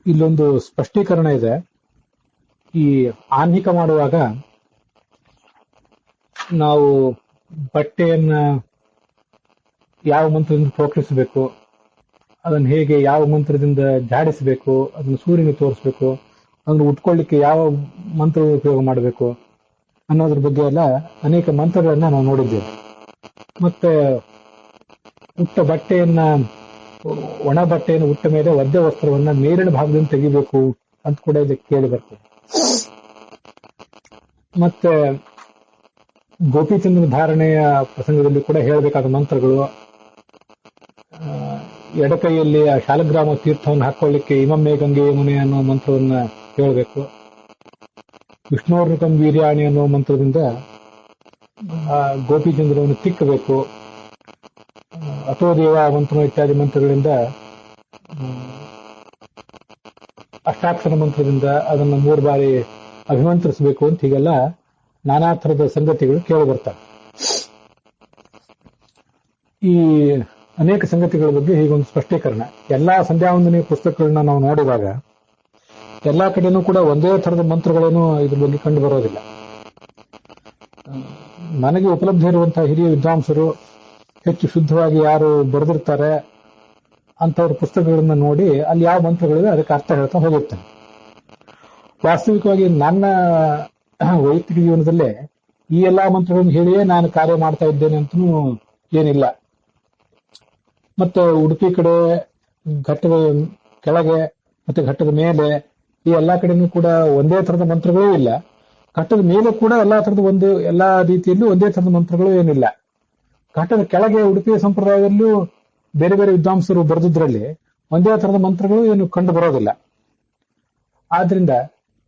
ಇಲ್ಲೊಂದು ಸ್ಪಷ್ಟೀಕರಣ ಇದೆ. ಈ ಆನ್ಹಿಕ ಮಾಡುವಾಗ ನಾವು ಬಟ್ಟೆಯನ್ನ ಯಾವ ಮಂತ್ರದಿಂದ ಪ್ರೋಕ್ಷಿಸಬೇಕು, ಅದನ್ನು ಹೇಗೆ ಯಾವ ಮಂತ್ರದಿಂದ ಜಾಡಿಸಬೇಕು, ಅದನ್ನು ಸೂರ್ಯನಿಗೆ ತೋರಿಸ್ಬೇಕು, ಅದನ್ನು ಉಟ್ಕೊಳ್ಳಿಕ್ಕೆ ಯಾವ ಮಂತ್ರ ಉಪಯೋಗ ಮಾಡಬೇಕು ಅನ್ನೋದ್ರ ಬಗ್ಗೆ ಎಲ್ಲ ಅನೇಕ ಮಂತ್ರಗಳನ್ನ ನಾವು ನೋಡಿದ್ದೇವೆ. ಮತ್ತೆ ಉಟ್ಟ ಬಟ್ಟೆಯನ್ನ, ಒಣ ಬಟ್ಟೆಯನ್ನು ಉಟ್ಟ ಮೇಲೆ ಒದ್ದೆ ವಸ್ತ್ರವನ್ನ ಮೇಲಿನ ಭಾಗದಿಂದ ತೆಗಿಬೇಕು ಅಂತ ಕೂಡ ಇದಕ್ಕೆ ಕೇಳಿ ಬರ್ತದೆ. ಮತ್ತೆ ಗೋಪಿಚಂದ್ರನ ಧಾರಣೆಯ ಪ್ರಸಂಗದಲ್ಲಿ ಕೂಡ ಹೇಳಬೇಕಾದ ಮಂತ್ರಗಳು, ಎಡಕೈಯಲ್ಲಿ ಆ ಶಾಲಗ್ರಾಮ ತೀರ್ಥವನ್ನು ಹಾಕೊಳ್ಳಿಕ್ಕೆ ಇಮಮ್ಮೆ ಗಂಗೆ ಯಮುನೆ ಅನ್ನೋ ಮಂತ್ರವನ್ನ ಹೇಳಬೇಕು. ವಿಷ್ಣೋರ್ನಕಂ ವೀರ್ಯಾಣಿ ಅನ್ನೋ ಮಂತ್ರದಿಂದ ಗೋಪಿಚಂದ್ರವನ್ನು ತಿಕ್ಕಬೇಕು. ಅಥೋ ದೇವ ಮಂತ್ರ ಇತ್ಯಾದಿ ಮಂತ್ರಗಳಿಂದ, ಅಷ್ಟಾಕ್ಷರ ಮಂತ್ರದಿಂದ ಅದನ್ನ 3 ಬಾರಿ ಅಭಿಮಂತ್ರಿಸಬೇಕು ಅಂತ ಹೀಗೆಲ್ಲ ನಾನಾ ಥರದ ಸಂಗತಿಗಳು ಕೇಳಿ ಬರ್ತವೆ. ಈ ಅನೇಕ ಸಂಗತಿಗಳ ಬಗ್ಗೆ ಹೀಗೊಂದು ಸ್ಪಷ್ಟೀಕರಣ. ಎಲ್ಲಾ ಸಂಧ್ಯಾವಂದನೆಯ ಪುಸ್ತಕಗಳನ್ನ ನಾವು ನೋಡಿದಾಗ ಎಲ್ಲಾ ಕಡೆನೂ ಕೂಡ ಒಂದೇ ಥರದ ಮಂತ್ರಗಳೇನು ಇದ್ರ ಬಗ್ಗೆ ಕಂಡು ಬರೋದಿಲ್ಲ. ನನಗೆ ಉಪಲಬ್ಧ ಇರುವಂತಹ ಹಿರಿಯ ವಿದ್ವಾಂಸರು ಹೆಚ್ಚು ಶುದ್ಧವಾಗಿ ಯಾರು ಬರೆದಿರ್ತಾರೆ ಅಂತವ್ರ ಪುಸ್ತಕಗಳನ್ನ ನೋಡಿ ಅಲ್ಲಿ ಯಾವ ಮಂತ್ರಗಳಿವೆ ಅದಕ್ಕೆ ಅರ್ಥ ಹೇಳ್ತಾ ಹೋಗಿರ್ತೇನೆ. ವಾಸ್ತವಿಕವಾಗಿ ನನ್ನ ವೈಯಕ್ತಿಕ ಜೀವನದಲ್ಲೇ ಈ ಎಲ್ಲಾ ಮಂತ್ರಗಳನ್ನು ಹೇಳಿಯೇ ನಾನು ಕಾರ್ಯ ಮಾಡ್ತಾ ಇದ್ದೇನೆ ಅಂತನೂ ಏನಿಲ್ಲ. ಮತ್ತೆ ಉಡುಪಿ ಕಡೆ, ಘಟ್ಟದ ಕೆಳಗೆ ಮತ್ತೆ ಘಟ್ಟದ ಮೇಲೆ ಈ ಎಲ್ಲಾ ಕಡೆನೂ ಕೂಡ ಒಂದೇ ಥರದ ಮಂತ್ರಗಳೂ ಇಲ್ಲ. ಘಟ್ಟದ ಮೇಲೆ ಕೂಡ ಎಲ್ಲಾ ರೀತಿಯಲ್ಲೂ ಒಂದೇ ಥರದ ಮಂತ್ರಗಳು ಏನಿಲ್ಲ. ಘಟ್ಟದ ಕೆಳಗೆ ಉಡುಪಿಯ ಸಂಪ್ರದಾಯದಲ್ಲೂ ಬೇರೆ ಬೇರೆ ವಿದ್ವಾಂಸರು ಬರೆದಿದ್ರಲ್ಲಿ ಒಂದೇ ಥರದ ಮಂತ್ರಗಳು ಏನು ಕಂಡು ಬರೋದಿಲ್ಲ. ಆದ್ರಿಂದ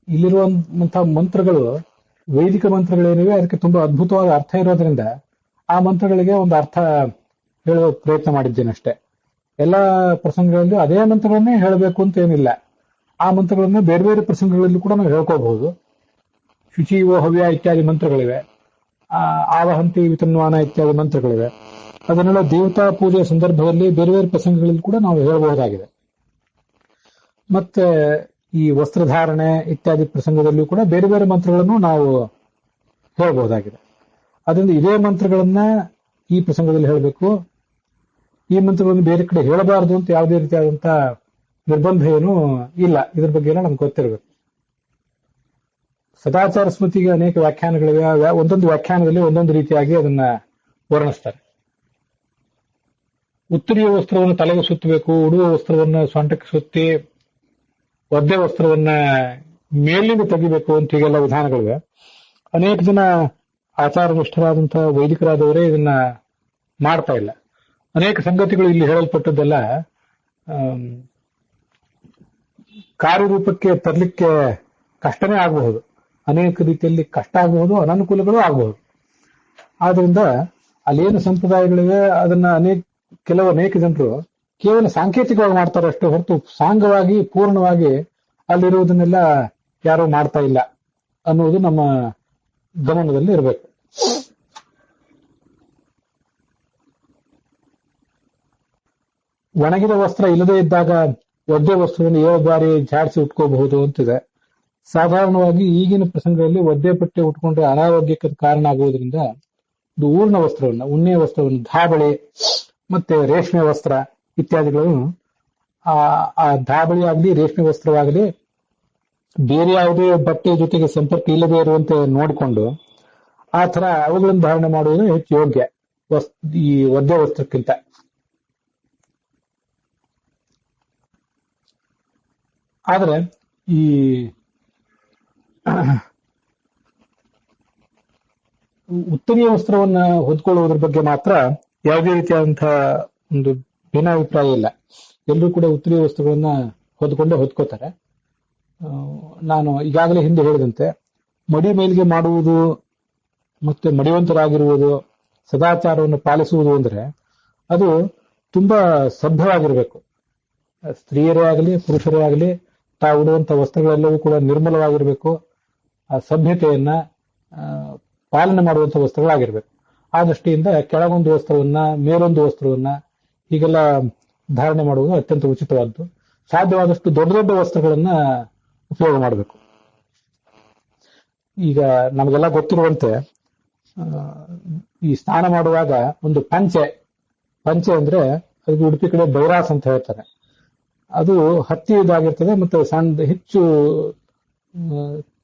ಇಲ್ಲಿರುವಂತಹ ಮಂತ್ರಗಳು ವೈದಿಕ ಮಂತ್ರಗಳೇನಿವೆ ಅದಕ್ಕೆ ತುಂಬಾ ಅದ್ಭುತವಾದ ಅರ್ಥ ಇರೋದ್ರಿಂದ ಆ ಮಂತ್ರಗಳಿಗೆ ಒಂದು ಅರ್ಥ ಹೇಳುವ ಪ್ರಯತ್ನ ಮಾಡಿದ್ದೇನೆ ಅಷ್ಟೇ. ಎಲ್ಲಾ ಪ್ರಸಂಗಗಳಲ್ಲೂ ಅದೇ ಮಂತ್ರಗಳನ್ನೇ ಹೇಳಬೇಕು ಅಂತ ಏನಿಲ್ಲ. ಆ ಮಂತ್ರಗಳನ್ನ ಬೇರೆ ಬೇರೆ ಪ್ರಸಂಗಗಳಲ್ಲಿ ಕೂಡ ನಾವು ಹೇಳ್ಕೋಬಹುದು. ಶುಚಿವೋ ಹವ್ಯ ಇತ್ಯಾದಿ ಮಂತ್ರಗಳಿವೆ, ಆವಹಂತಿ ವಿತನ್ವಾನ ಇತ್ಯಾದಿ ಮಂತ್ರಗಳಿವೆ. ಅದನ್ನೆಲ್ಲ ದೇವತಾ ಪೂಜೆಯ ಸಂದರ್ಭದಲ್ಲಿ ಬೇರೆ ಬೇರೆ ಪ್ರಸಂಗಗಳಲ್ಲಿ ಕೂಡ ನಾವು ಹೇಳಬಹುದಾಗಿದೆ. ಮತ್ತೆ ಈ ವಸ್ತ್ರಧಾರಣೆ ಇತ್ಯಾದಿ ಪ್ರಸಂಗದಲ್ಲೂ ಕೂಡ ಬೇರೆ ಬೇರೆ ಮಂತ್ರಗಳನ್ನು ನಾವು ಹೇಳಬಹುದಾಗಿದೆ. ಅದರಿಂದ ಇದೇ ಮಂತ್ರಗಳನ್ನ ಈ ಪ್ರಸಂಗದಲ್ಲಿ ಹೇಳಬೇಕು, ಈ ಮಂತ್ರಗಳನ್ನು ಬೇರೆ ಕಡೆ ಹೇಳಬಾರದು ಅಂತ ಯಾವುದೇ ರೀತಿಯಾದಂತಹ ನಿರ್ಬಂಧ ಏನೂ ಇಲ್ಲ. ಇದ್ರ ಬಗ್ಗೆ ಎಲ್ಲ ನಮ್ಗೆ ಗೊತ್ತಿರಬೇಕು. ಸದಾಚಾರ ಸ್ಮೃತಿಗೆ ಅನೇಕ ವ್ಯಾಖ್ಯಾನಗಳಿವೆ. ಒಂದೊಂದು ವ್ಯಾಖ್ಯಾನದಲ್ಲಿ ಒಂದೊಂದು ರೀತಿಯಾಗಿ ಅದನ್ನ ವರ್ಣಿಸ್ತಾರೆ. ಉತ್ತರೀಯ ವಸ್ತ್ರವನ್ನು ತಲೆಗೆ ಸುತ್ತಬೇಕು, ಉಡುವ ವಸ್ತ್ರವನ್ನ ಸೊಂಟಕ್ಕೆ ಸುತ್ತಿ, ಒದ್ದೆ ವಸ್ತ್ರವನ್ನ ಮೇಲಿಂದ ತೆಗಿಬೇಕು ಅಂತ ಹೀಗೆಲ್ಲ ವಿಧಾನಗಳಿವೆ. ಅನೇಕ ಜನ ಆಚಾರನಿಷ್ಠರಾದಂತಹ ವೈದಿಕರಾದವರೇ ಇದನ್ನ ಮಾಡ್ತಾ ಇಲ್ಲ. ಅನೇಕ ಸಂಗತಿಗಳು ಇಲ್ಲಿ ಹೇಳಲ್ಪಟ್ಟದ್ದೆಲ್ಲ ಕಾರ್ಯರೂಪಕ್ಕೆ ತರಲಿಕ್ಕೆ ಕಷ್ಟನೇ ಆಗಬಹುದು, ಅನೇಕ ರೀತಿಯಲ್ಲಿ ಕಷ್ಟ ಆಗಬಹುದು, ಅನಾನುಕೂಲಗಳು ಆಗಬಹುದು. ಆದ್ರಿಂದ ಅಲ್ಲೇನು ಸಂಪ್ರದಾಯಗಳಿವೆ ಅದನ್ನ ಅನೇಕ ಜನರು ಕೇವಲ ಸಾಂಕೇತಿಕವಾಗಿ ಮಾಡ್ತಾರೆ ಅಷ್ಟೇ ಹೊರತು ಸಾಂಗವಾಗಿ ಪೂರ್ಣವಾಗಿ ಅಲ್ಲಿರುವುದನ್ನೆಲ್ಲ ಯಾರೂ ಮಾಡ್ತಾ ಇಲ್ಲ ಅನ್ನುವುದು ನಮ್ಮ ಗಮನದಲ್ಲಿ ಇರಬೇಕು. ಒಣಗಿದ ವಸ್ತ್ರ ಇಲ್ಲದೇ ಇದ್ದಾಗ ಒದ್ದೆ ವಸ್ತ್ರವನ್ನು 7 ಬಾರಿ ಜಾಡಿಸಿ ಉಟ್ಕೋಬಹುದು ಅಂತಿದೆ. ಸಾಧಾರಣವಾಗಿ ಈಗಿನ ಪ್ರಸಂಗದಲ್ಲಿ ಒದ್ದೆ ಬಟ್ಟೆ ಉಟ್ಕೊಂಡ್ರೆ ಅನಾರೋಗ್ಯಕ್ಕೆ ಕಾರಣ ಆಗುವುದರಿಂದ ಇದು ಊರ್ಣ ವಸ್ತ್ರವನ್ನ, ಉಣ್ಣೆ ವಸ್ತ್ರವನ್ನು, ಧಾಬಳಿ ಮತ್ತೆ ರೇಷ್ಮೆ ವಸ್ತ್ರ ಇತ್ಯಾದಿಗಳನ್ನು ಆ ಧಾಬಳಿ ಆಗಲಿ ರೇಷ್ಮೆ ವಸ್ತ್ರವಾಗಲಿ ಬೇರೆ ಯಾವುದೇ ಬಟ್ಟೆ ಜೊತೆಗೆ ಸಂಪರ್ಕ ಇಲ್ಲದೆ ಇರುವಂತೆ ನೋಡಿಕೊಂಡು ಆ ತರ ಅವುಗಳನ್ನು ಧಾರಣೆ ಮಾಡುವುದು ಹೆಚ್ಚು ಯೋಗ್ಯ ಈ ಒದ್ದೆ ವಸ್ತ್ರಕ್ಕಿಂತ. ಆದ್ರೆ ಈ ಉತ್ತರೀಯ ವಸ್ತ್ರವನ್ನ ಹೊದ್ಕೊಳ್ಳುವುದ್ರ ಬಗ್ಗೆ ಮಾತ್ರ ಯಾವುದೇ ರೀತಿಯಾದಂತಹ ಒಂದು ಭಿನ್ನಾಭಿಪ್ರಾಯ ಇಲ್ಲ. ಎಲ್ಲರೂ ಕೂಡ ಉತ್ತರೀಯ ವಸ್ತ್ರಗಳನ್ನ ಹೊದ್ಕೋತಾರೆ. ನಾನು ಈಗಾಗಲೇ ಹಿಂದೆ ಹೇಳಿದಂತೆ ಮಡಿ ಮೇಲಿಗೆ ಮಾಡುವುದು ಮತ್ತೆ ಮಡಿವಂತರಾಗಿರುವುದು, ಸದಾಚಾರವನ್ನು ಪಾಲಿಸುವುದು ಅಂದ್ರೆ ಅದು ತುಂಬಾ ಸಭ್ಯವಾಗಿರಬೇಕು. ಸ್ತ್ರೀಯರೇ ಆಗಲಿ ಪುರುಷರೇ ಆಗಲಿ ತಾವು ಉಡುವಂತಹ ವಸ್ತ್ರಗಳೆಲ್ಲವೂ ಕೂಡ ನಿರ್ಮಲವಾಗಿರಬೇಕು. ಆ ಸಭ್ಯತೆಯನ್ನ ಪಾಲನೆ ಮಾಡುವಂತಹ ವಸ್ತ್ರಗಳಾಗಿರ್ಬೇಕು. ಆ ದೃಷ್ಟಿಯಿಂದ ಕೆಳಗೊಂದು ವಸ್ತ್ರವನ್ನ ಮೇಲೊಂದು ವಸ್ತ್ರವನ್ನ ಹೀಗೆಲ್ಲ ಧಾರಣೆ ಮಾಡುವುದು ಅತ್ಯಂತ ಉಚಿತವಾದ್ದು. ಸಾಧ್ಯವಾದಷ್ಟು ದೊಡ್ಡ ದೊಡ್ಡ ವಸ್ತ್ರಗಳನ್ನ ಉಪಯೋಗ ಮಾಡಬೇಕು. ಈಗ ನಮಗೆಲ್ಲ ಗೊತ್ತಿರುವಂತೆ ಈ ಸ್ನಾನ ಮಾಡುವಾಗ ಒಂದು ಪಂಚೆ ಅಂದ್ರೆ ಅದಕ್ಕೆ ಉಡುಪಿ ಕಡೆ ಬೈರಾಸ್ ಅಂತ ಹೇಳ್ತಾರೆ. ಅದು ಹತ್ತಿದಾಗಿರ್ತದೆ ಮತ್ತು ಸಣ್ಣ ಹೆಚ್ಚು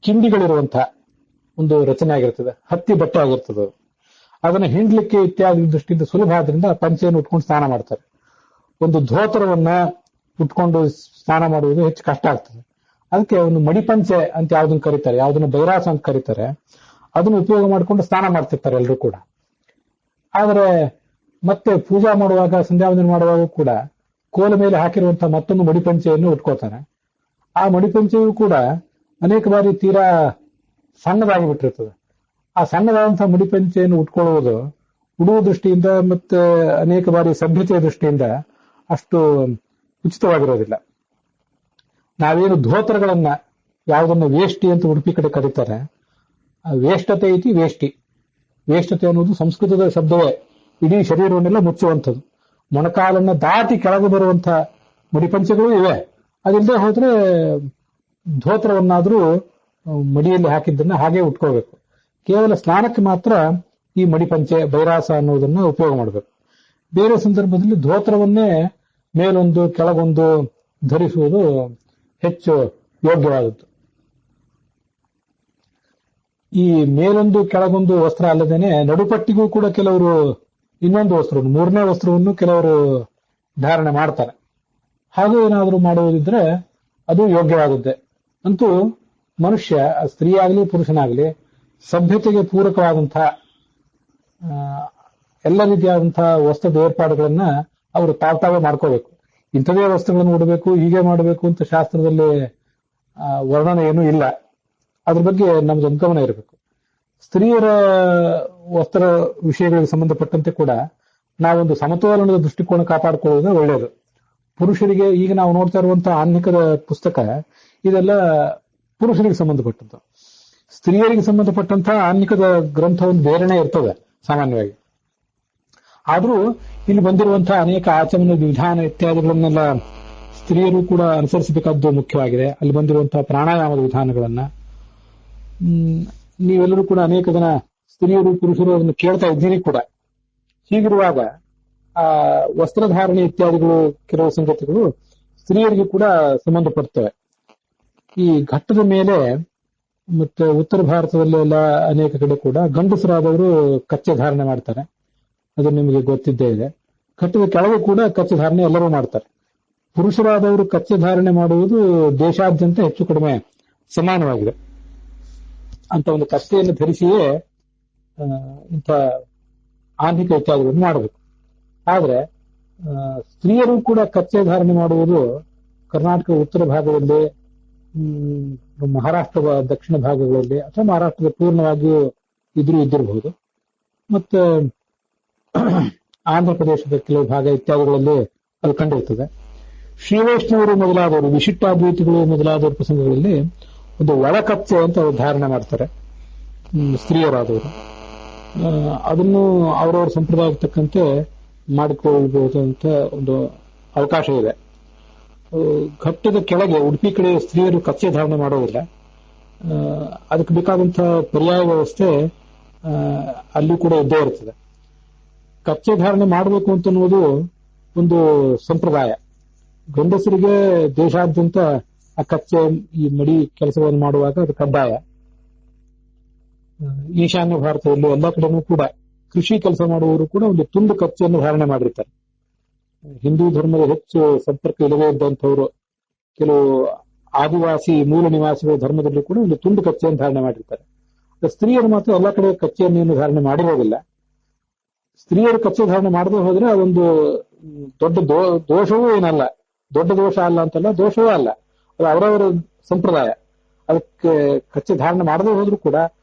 ಕಿಂಡಿಗಳಿರುವಂತಹ ಒಂದು ರಚನೆ ಆಗಿರ್ತದೆ, ಹತ್ತಿ ಬಟ್ಟೆ ಆಗಿರ್ತದೆ. ಅದನ್ನ ಹಿಂಡ್ಲಿಕ್ಕೆ ಇತ್ಯಾದಿ ದೃಷ್ಟಿಯಿಂದ ಸುಲಭ ಆದ್ರಿಂದ ಪಂಚೆಯನ್ನು ಉಟ್ಕೊಂಡು ಸ್ನಾನ ಮಾಡ್ತಾರೆ. ಒಂದು ಧೋತ್ರವನ್ನ ಉಟ್ಕೊಂಡು ಸ್ನಾನ ಮಾಡುವುದು ಹೆಚ್ಚು ಕಷ್ಟ ಆಗ್ತದೆ. ಅದಕ್ಕೆ ಒಂದು ಮಡಿಪಂಚೆ ಅಂತ ಯಾವ್ದನ್ನ ಕರೀತಾರೆ, ಯಾವ್ದನ್ನ ಬೈರಾಸ ಅಂತ ಕರೀತಾರೆ, ಅದನ್ನು ಉಪಯೋಗ ಮಾಡಿಕೊಂಡು ಸ್ನಾನ ಮಾಡ್ತಿರ್ತಾರೆ ಎಲ್ಲರೂ ಕೂಡ. ಆದರೆ ಮತ್ತೆ ಪೂಜಾ ಮಾಡುವಾಗ, ಸಂಧ್ಯಾ ವಂದನೆ ಮಾಡುವಾಗ ಕೂಡ ಕೋಲ ಮೇಲೆ ಹಾಕಿರುವಂತಹ ಮತ್ತೊಂದು ಮಡಿಪಂಚೆಯನ್ನು ಉಟ್ಕೋತಾರೆ. ಆ ಮಡಿಪಂಚೆಯು ಕೂಡ ಅನೇಕ ಬಾರಿ ತೀರಾ ಸಣ್ಣದಾಗಿ ಬಿಟ್ಟಿರ್ತದೆ. ಆ ಸಣ್ಣದಾದಂತಹ ಮಡಿಪಂಚೆಯನ್ನು ಉಟ್ಕೊಳ್ಳುವುದು ಉಡುವ ದೃಷ್ಟಿಯಿಂದ ಮತ್ತೆ ಅನೇಕ ಬಾರಿ ಸಭ್ಯತೆಯ ದೃಷ್ಟಿಯಿಂದ ಅಷ್ಟು ಉಚಿತವಾಗಿರೋದಿಲ್ಲ. ನಾವೇನು ಧೋತ್ರಗಳನ್ನ ಯಾವುದನ್ನ ವೇಷ್ಟಿ ಅಂತ ಉಡುಪಿ ಕಡೆ ಕರೀತಾರೆ, ವೇಷ್ಟತೆ ಐತಿ ವೇಷ್ಟಿ. ವೇಷ್ಟತೆ ಅನ್ನೋದು ಸಂಸ್ಕೃತದ ಶಬ್ದವೇ, ಇಡೀ ಶರೀರವನ್ನೆಲ್ಲ ಮುಚ್ಚುವಂಥದ್ದು. ಮೊಣಕಾಲನ್ನ ದಾಟಿ ಕೆಳಗೆ ಬರುವಂತಹ ಮಡಿಪಂಚೆಗಳು ಇವೆ. ಅದಿಲ್ಲದೆ ಹೋದ್ರೆ ಧೋತ್ರವನ್ನಾದ್ರೂ ಮಡಿಯಲ್ಲಿ ಹಾಕಿದ್ದನ್ನ ಹಾಗೆ ಉಟ್ಕೋಬೇಕು. ಕೇವಲ ಸ್ನಾನಕ್ಕೆ ಮಾತ್ರ ಈ ಮಡಿಪಂಚೆ ಬೈರಾಸ ಅನ್ನೋದನ್ನ ಉಪಯೋಗ ಮಾಡಬೇಕು. ಬೇರೆ ಸಂದರ್ಭದಲ್ಲಿ ಧೋತ್ರವನ್ನೇ ಮೇಲೊಂದು ಕೆಳಗೊಂದು ಧರಿಸುವುದು ಹೆಚ್ಚು ಯೋಗ್ಯವಾದದ್ದು. ಈ ಮೇಲೊಂದು ಕೆಳಗೊಂದು ವಸ್ತ್ರ ಅಲ್ಲದೇನೆ ನಡುಪಟ್ಟಿಗೂ ಕೂಡ ಕೆಲವರು ಇನ್ನೊಂದು ವಸ್ತ್ರವನ್ನು, ಮೂರನೇ ವಸ್ತ್ರವನ್ನು ಕೆಲವರು ಧಾರಣೆ ಮಾಡ್ತಾರೆ. ಹಾಗೂ ಏನಾದರೂ ಮಾಡುವುದಿದ್ರೆ ಅದು ಯೋಗ್ಯವಾದದ್ದೇ. ಅಂತೂ ಮನುಷ್ಯ, ಸ್ತ್ರೀ ಆಗಲಿ ಪುರುಷನಾಗಲಿ, ಸಭ್ಯತೆಗೆ ಪೂರಕವಾದಂತಹ ಎಲ್ಲ ರೀತಿಯಾದಂತಹ ವಸ್ತ್ರದ ಏರ್ಪಾಡುಗಳನ್ನ ಅವರು ತಾವೇ ಮಾಡ್ಕೋಬೇಕು. ಇಂಥದೇ ವಸ್ತ್ರಗಳನ್ನು ಉಡಬೇಕು, ಹೀಗೆ ಮಾಡಬೇಕು ಅಂತ ಶಾಸ್ತ್ರದಲ್ಲಿ ವರ್ಣನೆ ಏನೂ ಇಲ್ಲ. ಅದ್ರ ಬಗ್ಗೆ ನಮ್ದು ಗಮನ ಇರಬೇಕು. ಸ್ತ್ರೀಯರ ವಸ್ತ್ರ ವಿಷಯಗಳಿಗೆ ಸಂಬಂಧಪಟ್ಟಂತೆ ಕೂಡ ನಾವೊಂದು ಸಮತೋಲನದ ದೃಷ್ಟಿಕೋನ ಕಾಪಾಡಿಕೊಳ್ಳುವುದೇ ಒಳ್ಳೆಯದು. ಪುರುಷರಿಗೆ ಈಗ ನಾವು ನೋಡ್ತಾ ಇರುವಂತಹ ಆನ್ಮಿಕದ ಪುಸ್ತಕ ಇದೆಲ್ಲ ಪುರುಷರಿಗೆ ಸಂಬಂಧಪಟ್ಟದ್ದು. ಸ್ತ್ರೀಯರಿಗೆ ಸಂಬಂಧಪಟ್ಟಂತಹ ಆನ್ಮಿಕದ ಗ್ರಂಥ ಒಂದು ಬೇರೆನೇ ಇರ್ತದೆ ಸಾಮಾನ್ಯವಾಗಿ. ಆದ್ರೂ ಇಲ್ಲಿ ಬಂದಿರುವಂತಹ ಅನೇಕ ಆಚರಣೆ ವಿಧಾನ ಇತ್ಯಾದಿಗಳನ್ನೆಲ್ಲ ಸ್ತ್ರೀಯರು ಕೂಡ ಅನುಸರಿಸಬೇಕಾದ್ದು ಮುಖ್ಯವಾಗಿದೆ. ಅಲ್ಲಿ ಬಂದಿರುವಂತಹ ಪ್ರಾಣಾಯಾಮದ ವಿಧಾನಗಳನ್ನ ನೀವೆಲ್ಲರೂ ಕೂಡ ಅನೇಕ ಜನ ಸ್ತ್ರೀಯರು ಪುರುಷರು ಅದನ್ನು ಕೇಳ್ತಾ ಇದ್ದೀರಿ ಕೂಡ. ಹೀಗಿರುವಾಗ ಆ ವಸ್ತ್ರಧಾರಣೆ ಇತ್ಯಾದಿಗಳು ಕೆಲವು ಸಂಗತಿಗಳು ಸ್ತ್ರೀಯರಿಗೆ ಕೂಡ ಸಂಬಂಧಪಡ್ತವೆ. ಈ ಘಟ್ಟದ ಮೇಲೆ ಮತ್ತೆ ಉತ್ತರ ಭಾರತದಲ್ಲೆಲ್ಲ ಅನೇಕ ಕಡೆ ಕೂಡ ಗಂಡಸರಾದವರು ಕಚ್ಚೆ ಧಾರಣೆ ಮಾಡ್ತಾರೆ, ಅದು ನಿಮಗೆ ಗೊತ್ತಿದ್ದೇ ಇದೆ. ಘಟ್ಟದ ಕೆಳಗೂ ಕೂಡ ಕಚ್ಚೆ ಧಾರಣೆ ಎಲ್ಲರೂ ಮಾಡ್ತಾರೆ. ಪುರುಷರಾದವರು ಕಚ್ಚೆ ಧಾರಣೆ ಮಾಡುವುದು ದೇಶಾದ್ಯಂತ ಹೆಚ್ಚು ಕಡಿಮೆ ಸಮಾನವಾಗಿದೆ. ಅಂತ ಒಂದು ಕಚ್ಚೆಯನ್ನು ಧರಿಸಿಯೇ ಇಂಥ ಆನ್ಮಿಕ ಇತ್ಯಾದಿಗಳನ್ನು ಮಾಡಬೇಕು. ಆದ್ರೆ ಸ್ತ್ರೀಯರು ಕೂಡ ಕಚ್ಚೆ ಧಾರಣೆ ಮಾಡುವುದು ಕರ್ನಾಟಕದ ಉತ್ತರ ಭಾಗದಲ್ಲಿ, ಮಹಾರಾಷ್ಟ್ರದ ದಕ್ಷಿಣ ಭಾಗಗಳಲ್ಲಿ ಅಥವಾ ಮಹಾರಾಷ್ಟ್ರದ ಪೂರ್ಣವಾಗಿಯೂ ಇದ್ದಿರಬಹುದು, ಮತ್ತೆ ಆಂಧ್ರ ಪ್ರದೇಶದ ಕೆಲವು ಭಾಗ ಇತ್ಯಾದಿಗಳಲ್ಲಿ ಅದು ಕಂಡಿರ್ತದೆ. ಶ್ರೀವೈಷ್ಣವರು ಮೊದಲಾದವರು, ವಿಶಿಷ್ಟಾದ್ವೈತಿಗಳು ಮೊದಲಾದವರ ಪ್ರಸಂಗಗಳಲ್ಲಿ ಒಂದು ಒಳಕಚ್ಚೆ ಅಂತ ಧಾರಣೆ ಮಾಡ್ತಾರೆ ಸ್ತ್ರೀಯರಾದವರು. ಅದನ್ನು ಅವರವರ ಸಂಪ್ರದಾಯಕ್ಕೆ ತಕ್ಕಂತೆ ಮಾಡಿಕೊಳ್ಳಬಹುದು ಅಂತ ಒಂದು ಅವಕಾಶ ಇದೆ. ಘಟ್ಟದ ಕೆಳಗೆ ಉಡುಪಿ ಕಡೆ ಸ್ತ್ರೀಯರು ಕಚ್ಚೆ ಧಾರಣೆ ಮಾಡೋದಿಲ್ಲ. ಅದಕ್ಕೆ ಬೇಕಾದಂತಹ ಪರ್ಯಾಯ ವ್ಯವಸ್ಥೆ ಅಲ್ಲಿ ಕೂಡ ಇದ್ದೇ ಇರ್ತದೆ. ಕಚ್ಚೆ ಧಾರಣೆ ಮಾಡಬೇಕು ಅಂತ ಅನ್ನೋದು ಒಂದು ಸಂಪ್ರದಾಯ. ಗಂಡಸರಿಗೆ ದೇಶಾದ್ಯಂತ ಆ ಕಚ್ಚೆ ಈ ಮಡಿ ಕೆಲಸವನ್ನು ಮಾಡುವಾಗ ಅದು ಕಡ್ಡಾಯ. ಈಶಾನ್ಯ ಭಾರತದಲ್ಲಿ ಎಲ್ಲ ಕಡೆನೂ ಕೂಡ ಕೃಷಿ ಕೆಲಸ ಮಾಡುವವರು ಕೂಡ ಒಂದು ತುಂಡು ಕಚ್ಚೆಯನ್ನು ಧಾರಣೆ ಮಾಡಿರ್ತಾರೆ. ಹಿಂದೂ ಧರ್ಮದ ಹೆಚ್ಚು ಸಂಪರ್ಕ ಇಲ್ಲದೇ ಇದ್ದಂಥವರು, ಕೆಲವು ಆದಿವಾಸಿ ಮೂಲ ನಿವಾಸಿಗಳ ಧರ್ಮದಲ್ಲಿ ಕೂಡ ಒಂದು ತುಂಡು ಕಚ್ಚೆಯನ್ನು ಧಾರಣೆ ಮಾಡಿರ್ತಾರೆ. ಸ್ತ್ರೀಯರು ಮಾತ್ರ ಎಲ್ಲ ಕಡೆ ಕಚ್ಚೆಯನ್ನು ಧಾರಣೆ ಮಾಡಿರೋದಿಲ್ಲ. ಸ್ತ್ರೀಯರು ಕಚ್ಚೆ ಧಾರಣೆ ಮಾಡದೆ ಹೋದ್ರೆ ಅದೊಂದು ದೊಡ್ಡ ದೋಷವೂ ಏನಲ್ಲ, ದೊಡ್ಡ ದೋಷ ಅಲ್ಲ ಅಂತಲ್ಲ, ದೋಷವೂ ಅಲ್ಲ, ಅದು ಅವರವರ ಸಂಪ್ರದಾಯ. ಅದಕ್ಕೆ ಕಚ್ಚೆ ಧಾರಣೆ ಮಾಡದೆ ಹೋದ್ರೂ ಕೂಡ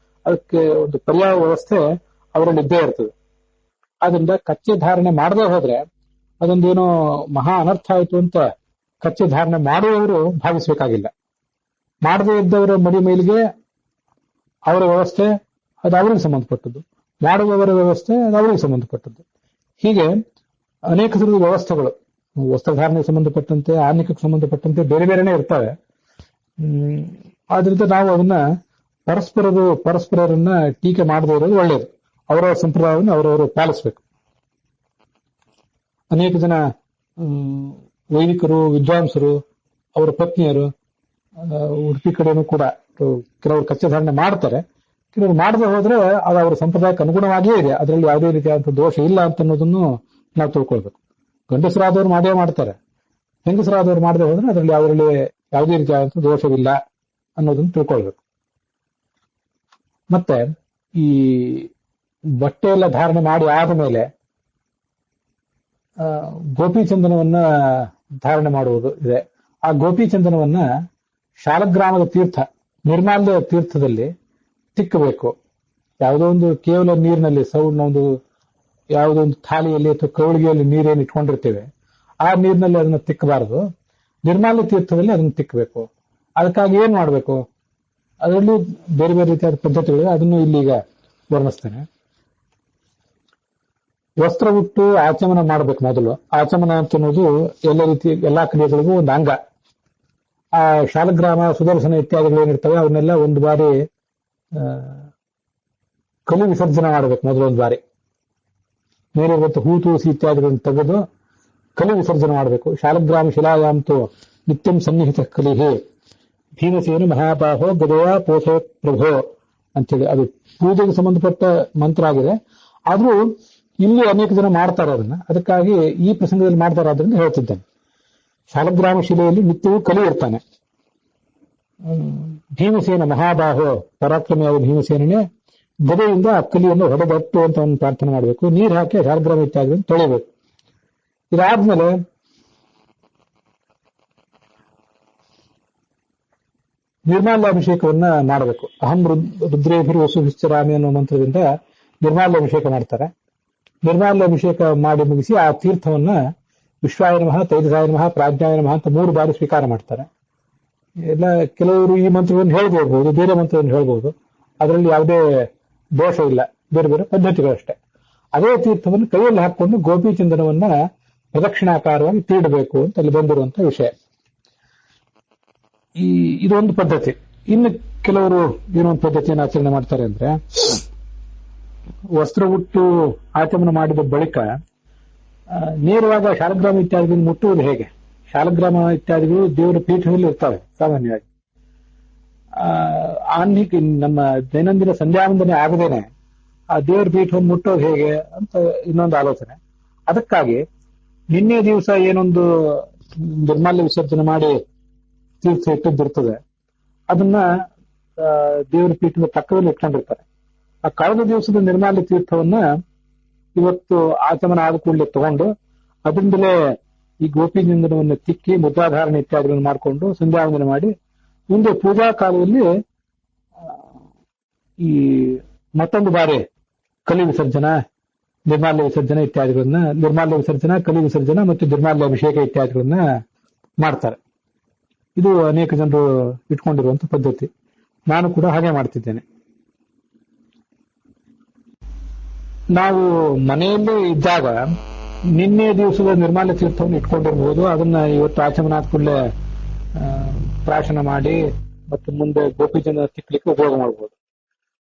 ಅದಕ್ಕೆ ಒಂದು ಪರ್ಯಾಯ ವ್ಯವಸ್ಥೆ ಅವರಲ್ಲಿ ಇದ್ದೇ ಇರ್ತದೆ. ಆದ್ರಿಂದ ಕಚ್ಚೆ ಧಾರಣೆ ಮಾಡದೆ ಹೋದ್ರೆ ಅದೊಂದೇನೋ ಮಹಾ ಅನರ್ಥ ಆಯಿತು ಅಂತ ಕಚ್ಚೆ ಧಾರಣೆ ಮಾಡುವವರು ಭಾವಿಸಬೇಕಾಗಿಲ್ಲ. ಮಾಡದೇ ಇದ್ದವರ ಮಡಿ ಮೇಲಿಗೆ ಅವರ ವ್ಯವಸ್ಥೆ ಅದು ಅವರಿಗೆ ಸಂಬಂಧಪಟ್ಟದ್ದು, ಮಾಡುವವರ ವ್ಯವಸ್ಥೆ ಅದು ಅವರಿಗೆ ಸಂಬಂಧಪಟ್ಟದ್ದು. ಹೀಗೆ ಅನೇಕ ಥರದ ವ್ಯವಸ್ಥೆಗಳು ವಸ್ತ್ರಧಾರಣೆಗೆ ಸಂಬಂಧಪಟ್ಟಂತೆ, ಆನ್ನಿಕಕ್ಕೆ ಸಂಬಂಧಪಟ್ಟಂತೆ ಬೇರೆ ಬೇರೆನೇ ಇರ್ತವೆ. ಆದ್ರಿಂದ ನಾವು ಅದನ್ನ ಪರಸ್ಪರರನ್ನ ಟೀಕೆ ಮಾಡದೇ ಇರೋದು ಒಳ್ಳೆಯದು. ಅವರವರ ಸಂಪ್ರದಾಯವನ್ನು ಅವರವರು ಪಾಲಿಸಬೇಕು. ಅನೇಕ ಜನ ವೈದಿಕರು, ವಿದ್ವಾಂಸರು, ಅವರ ಪತ್ನಿಯರು ಉಡುಪಿ ಕಡೆನೂ ಕೂಡ ಕೆಲವರು ಕಚ್ಚೆ ಧಾರಣೆ ಮಾಡ್ತಾರೆ. ಕೆಲವರು ಮಾಡದೆ ಹೋದ್ರೆ ಅದು ಅವರ ಸಂಪ್ರದಾಯಕ್ಕೆ ಅನುಗುಣವಾಗಿಯೇ ಇದೆ, ಅದರಲ್ಲಿ ಯಾವುದೇ ರೀತಿಯಾದಂತಹ ದೋಷ ಇಲ್ಲ ಅಂತ ಅನ್ನೋದನ್ನು ನಾವು ತಿಳ್ಕೊಳ್ಬೇಕು. ಗಂಡಸರಾದವರು ಮಾಡೇ ಮಾಡ್ತಾರೆ, ಹೆಂಗಸರಾದವರು ಮಾಡದೆ ಹೋದ್ರೆ ಅದರಲ್ಲಿ ಯಾವುದೇ ರೀತಿಯಾದಂತಹ ದೋಷವಿಲ್ಲ ಅನ್ನೋದನ್ನು ತಿಳ್ಕೊಳ್ಬೇಕು. ಮತ್ತೆ ಈ ಬಟ್ಟೆ ಎಲ್ಲ ಧಾರಣೆ ಮಾಡಿ ಆದ ಮೇಲೆ ಗೋಪಿಚಂದನವನ್ನ ಧಾರಣೆ ಮಾಡುವುದು ಇದೆ. ಆ ಗೋಪಿಚಂದನವನ್ನ ಶಾಲಗ್ರಾಮದ ತೀರ್ಥ, ನಿರ್ಮಾಲ್ಯ ತೀರ್ಥದಲ್ಲಿ ತಿಕ್ಕಬೇಕು. ಯಾವುದೋ ಒಂದು ಕೇವಲ ನೀರಿನಲ್ಲಿ ಒಂದು ಯಾವುದೋ ಒಂದು ಥಾಲಿಯಲ್ಲಿ ಅಥವಾ ಕವಳಿಗೆಯಲ್ಲಿ ನೀರೇನು ಇಟ್ಕೊಂಡಿರ್ತೇವೆ, ಆ ನೀರಿನಲ್ಲಿ ಅದನ್ನ ತಿಕ್ಕಬಾರದು. ನಿರ್ಮಾಲ್ಯ ತೀರ್ಥದಲ್ಲಿ ಅದನ್ನು ತಿಕ್ಕಬೇಕು. ಅದಕ್ಕಾಗಿ ಏನ್ ಮಾಡಬೇಕು, ಅದರಲ್ಲೂ ಬೇರೆ ಬೇರೆ ರೀತಿಯಾದ ಪದ್ಧತಿಗಳಿವೆ, ಅದನ್ನು ಇಲ್ಲಿಗ ವರ್ಣಿಸ್ತೇನೆ. ವಸ್ತ್ರ ಉಟ್ಟು ಆಚಮನ ಮಾಡಬೇಕು. ಮೊದಲು ಆಚಮನ ಅಂತ ಅನ್ನೋದು ಎಲ್ಲಾ ಕ್ರಿಯೆಗಳಿಗೂ ಒಂದು ಅಂಗ. ಆ ಶಾಲಗ್ರಾಮ, ಸುದರ್ಶನ ಇತ್ಯಾದಿಗಳು ಏನಿರ್ತವೆ ಅವನ್ನೆಲ್ಲ ಒಂದು ಬಾರಿ ಕಲಿ ವಿಸರ್ಜನೆ ಮಾಡಬೇಕು. ಮೊದಲೊಂದು ಬಾರಿ ಮೇಲಿರುವಂತ ಹೂ ತುಳಸಿ ಇತ್ಯಾದಿಗಳನ್ನು ತೆಗೆದು ಕಲಿ ವಿಸರ್ಜನೆ ಮಾಡಬೇಕು. ಶಾಲಗ್ರಾಮ ಶಿಲಾಯಾಂತು ನಿತ್ಯಂ ಸನ್ನಿಹಿತ ಕಲಿಹಿ ಭೀಮಸೇನ ಮಹಾಬಾಹೋ ಗದಯ ಪೋಷೋ ಪ್ರಭೋ ಅಂತೇಳಿ ಅದು ಪೂಜೆಗೆ ಸಂಬಂಧಪಟ್ಟ ಮಂತ್ರ ಆಗಿದೆ. ಆದ್ರೂ ಇಲ್ಲಿ ಅನೇಕ ಜನ ಮಾಡ್ತಾರೆ ಅದನ್ನ, ಅದಕ್ಕಾಗಿ ಈ ಪ್ರಸಂಗದಲ್ಲಿ ಮಾಡ್ತಾರೆ ಅದರಿಂದ ಹೇಳ್ತಿದ್ದೇನೆ. ಶಾಲಗ್ರಾಮ ಶಿಲೆಯಲ್ಲಿ ನಿತ್ಯವೂ ಕಲಿ ಇರ್ತಾನೆ. ಭೀಮಸೇನ ಮಹಾಬಾಹೋ ಪರಾಕ್ರಮಿಯಾದ ಭೀಮಸೇನೇ ಗದೆಯಿಂದ ಆ ಕಲಿಯನ್ನು ಹೊಡೆದಟ್ಟು ಅಂತ ಒಂದು ಪ್ರಾರ್ಥನೆ ಮಾಡಬೇಕು. ನೀರು ಹಾಕಿ ಶಾಲಗ್ರಾಮ ಇತ್ಯಾದಿಗಳನ್ನು ತೊಳೆಯಬೇಕು. ಇದಾದ್ಮೇಲೆ ನಿರ್ಮಾಲ್ಯಾಭಿಷೇಕವನ್ನ ಮಾಡಬೇಕು. ಅಹಂ ರುದ್ರೇಭಿರ್ ವಸುಭಿಶ್ಚರಾಮಿ ಅನ್ನೋ ಮಂತ್ರದಿಂದ ನಿರ್ಮಾಲ್ಯಾಭಿಷೇಕ ಮಾಡ್ತಾರೆ. ನಿರ್ಮಾಲ್ಯಾಭಿಷೇಕ ಮಾಡಿ ಮುಗಿಸಿ ಆ ತೀರ್ಥವನ್ನ ವಿಶ್ವಾಯ ನಮಃ, ತೈಜಸಾಯ ನಮಃ, ಪ್ರಾಜ್ಞಾಯ ನಮಃ ಅಂತ 3 ಬಾರಿ ಸ್ವೀಕಾರ ಮಾಡ್ತಾರೆ. ಎಲ್ಲ ಕೆಲವರು ಈ ಮಂತ್ರವನ್ನು ಹೇಳ್ಬೋದು, ಬೇರೆ ಮಂತ್ರವನ್ನು ಹೇಳ್ಬೋದು, ಅದರಲ್ಲಿ ಯಾವುದೇ ದೋಷ ಇಲ್ಲ, ಬೇರೆ ಬೇರೆ ಪದ್ಧತಿಗಳಷ್ಟೇ. ಅದೇ ತೀರ್ಥವನ್ನು ಕೈಯಲ್ಲಿ ಹಾಕೊಂಡು ಗೋಪಿಚಂದನವನ್ನ ಪ್ರದಕ್ಷಿಣಾಕಾರವಾಗಿ ತೀಡಬೇಕು ಅಂತ ಅಲ್ಲಿ ಬಂದಿರುವಂತ ವಿಷಯ. ಇದೊಂದು ಪದ್ಧತಿ. ಇನ್ನು ಕೆಲವರು ಏನೊಂದು ಪದ್ಧತಿಯನ್ನು ಆಚರಣೆ ಮಾಡ್ತಾರೆ ಅಂದ್ರೆ, ವಸ್ತ್ರ ಉಟ್ಟು ಆಚಮನ ಮಾಡಿದ ಬಳಿಕ ನೇರವಾಗಿ ಶಾಲಗ್ರಾಮ ಇತ್ಯಾದಿಗಳನ್ನು ಮುಟ್ಟುವುದು ಹೇಗೆ? ಶಾಲಗ್ರಾಮ ಇತ್ಯಾದಿಗಳು ದೇವರ ಪೀಠದಲ್ಲಿ ಇರ್ತವೆ ಸಾಮಾನ್ಯವಾಗಿ. ನಮ್ಮ ದೈನಂದಿನ ಸಂಧ್ಯಾವಂದನೆ ಆಗದೇನೆ ಆ ದೇವರ ಪೀಠವನ್ನು ಮುಟ್ಟೋದು ಹೇಗೆ ಅಂತ ಇನ್ನೊಂದು ಆಲೋಚನೆ. ಅದಕ್ಕಾಗಿ ನಿನ್ನೆ ದಿವಸ ಏನೊಂದು ನಿರ್ಮಾಲ್ಯ ವಿಸರ್ಜನೆ ಮಾಡಿ ತೀರ್ಥ ಇಟ್ಟದ್ದಿರ್ತದೆ, ಅದನ್ನ ದೇವರ ಪೀಠದ ಪಕ್ಕದಲ್ಲಿ ಇಟ್ಕೊಂಡಿರ್ತಾರೆ. ಆ ಕಳೆದ ದಿವಸದ ನಿರ್ಮಾಲ್ಯ ತೀರ್ಥವನ್ನ ಇವತ್ತು ಆಚಮನ ಆದ ಕೂಡಲೇ ತಗೊಂಡು ಅದರಿಂದಲೇ ಈ ಗೋಪಿಚಂದನವನ್ನು ತಿಕ್ಕಿ ಮುದ್ರಾಧಾರಣೆ ಇತ್ಯಾದಿಗಳನ್ನು ಮಾಡಿಕೊಂಡು ಸಂಧ್ಯಾವಂದನೆ ಮಾಡಿ ಮುಂದೆ ಪೂಜಾ ಕಾಲದಲ್ಲಿ ಈ ಮತ್ತೊಂದು ಬಾರಿ ಕಲಿ ವಿಸರ್ಜನ, ನಿರ್ಮಾಲ್ಯ ವಿಸರ್ಜನೆ ಇತ್ಯಾದಿಗಳನ್ನ, ನಿರ್ಮಾಲ್ಯ ವಿಸರ್ಜನ, ಕಲಿ ವಿಸರ್ಜನ ಮತ್ತು ನಿರ್ಮಾಲ್ಯ ಅಭಿಷೇಕ ಇತ್ಯಾದಿಗಳನ್ನ ಮಾಡ್ತಾರೆ. ಇದು ಅನೇಕ ಜನರು ಇಟ್ಕೊಂಡಿರುವಂತ ಪದ್ಧತಿ. ನಾನು ಕೂಡ ಹಾಗೆ ಮಾಡ್ತಿದ್ದೇನೆ. ನಾವು ಮನೆಯಲ್ಲೇ ಇದ್ದಾಗ ನಿನ್ನೆ ದಿವಸದ ನಿರ್ಮಾಲ್ಯ ತೀರ್ಥವನ್ನು ಇಟ್ಕೊಂಡಿರ್ಬೋದು. ಅದನ್ನ ಇವತ್ತು ಆಚಮನ ಆದ ಕೂಡಲೇ ಪ್ರಾಶನ ಮಾಡಿ ಮತ್ತು ಮುಂದೆ ಗೋಪಿಚಂದನ ತಿಕ್ಲಿಕ್ಕೆ ಉಪಯೋಗ ಮಾಡಬಹುದು.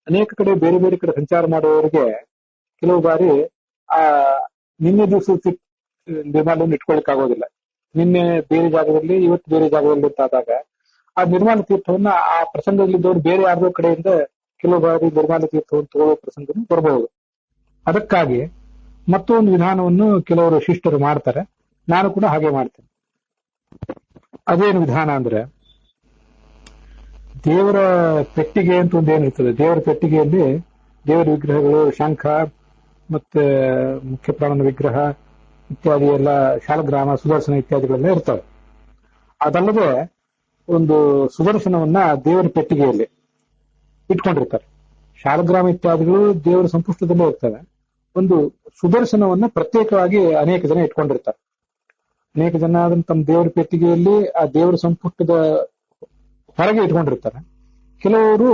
ಅನೇಕ ಕಡೆ ಬೇರೆ ಬೇರೆ ಕಡೆ ಸಂಚಾರ ಮಾಡುವವರಿಗೆ ಕೆಲವು ಬಾರಿ ಆ ನಿನ್ನೆ ದಿವಸ ನಿರ್ಮಾಲ್ಯವನ್ನು ಇಟ್ಕೊಳ್ಳಿಕ್ ಆಗೋದಿಲ್ಲ. ನಿನ್ನೆ ಬೇರೆ ಜಾಗದಲ್ಲಿ, ಇವತ್ತು ಬೇರೆ ಜಾಗದಲ್ಲಿ ಅಂತಾದಾಗ ಆ ನಿರ್ಮಾಲ್ಯ ತೀರ್ಥವನ್ನ ಆ ಪ್ರಸಂಗದಲ್ಲಿದ್ದವರು ಬೇರೆ ಯಾರ್ದೋ ಕಡೆಯಿಂದ ಕೆಲವು ಬಾರಿ ನಿರ್ಮಾಲ್ಯ ತೀರ್ಥವನ್ನು ತಗೊಳ್ಳೋ ಪ್ರಸಂಗ ಬರಬಹುದು. ಅದಕ್ಕಾಗಿ ಮತ್ತೊಂದು ವಿಧಾನವನ್ನು ಕೆಲವರು ಶಿಷ್ಟರು ಮಾಡ್ತಾರೆ. ನಾನು ಕೂಡ ಹಾಗೆ ಮಾಡ್ತೇನೆ. ಅದೇನು ವಿಧಾನ ಅಂದ್ರೆ, ದೇವರ ಪೆಟ್ಟಿಗೆ ಅಂತ ಒಂದು ಏನಿರ್ತದೆ, ದೇವರ ಪೆಟ್ಟಿಗೆಯಲ್ಲಿ ದೇವರ ವಿಗ್ರಹಗಳು, ಶಂಖ ಮತ್ತೆ ಮುಖ್ಯ ಪ್ರಾಣನ ವಿಗ್ರಹ ಇತ್ಯಾದಿ ಎಲ್ಲ, ಶಾಲಗ್ರಾಮ, ಸುದರ್ಶನ ಇತ್ಯಾದಿಗಳೆಲ್ಲ ಇರ್ತವೆ. ಅದಲ್ಲದೆ ಒಂದು ಸುದರ್ಶನವನ್ನ ದೇವರ ಪೆಟ್ಟಿಗೆಯಲ್ಲಿ ಇಟ್ಕೊಂಡಿರ್ತಾರೆ. ಶಾಲಗ್ರಾಮ ಇತ್ಯಾದಿಗಳು ದೇವರ ಸಂಪುಷ್ಟದಲ್ಲೇ ಇರ್ತವೆ. ಒಂದು ಸುದರ್ಶನವನ್ನ ಪ್ರತ್ಯೇಕವಾಗಿ ಅನೇಕ ಜನ ಇಟ್ಕೊಂಡಿರ್ತಾರೆ. ಅನೇಕ ಜನ ಅದನ್ನು ತಮ್ಮ ದೇವರ ಪೆಟ್ಟಿಗೆಯಲ್ಲಿ ಆ ದೇವರ ಸಂಪುಟದ ಹೊರಗೆ ಇಟ್ಕೊಂಡಿರ್ತಾರೆ. ಕೆಲವರು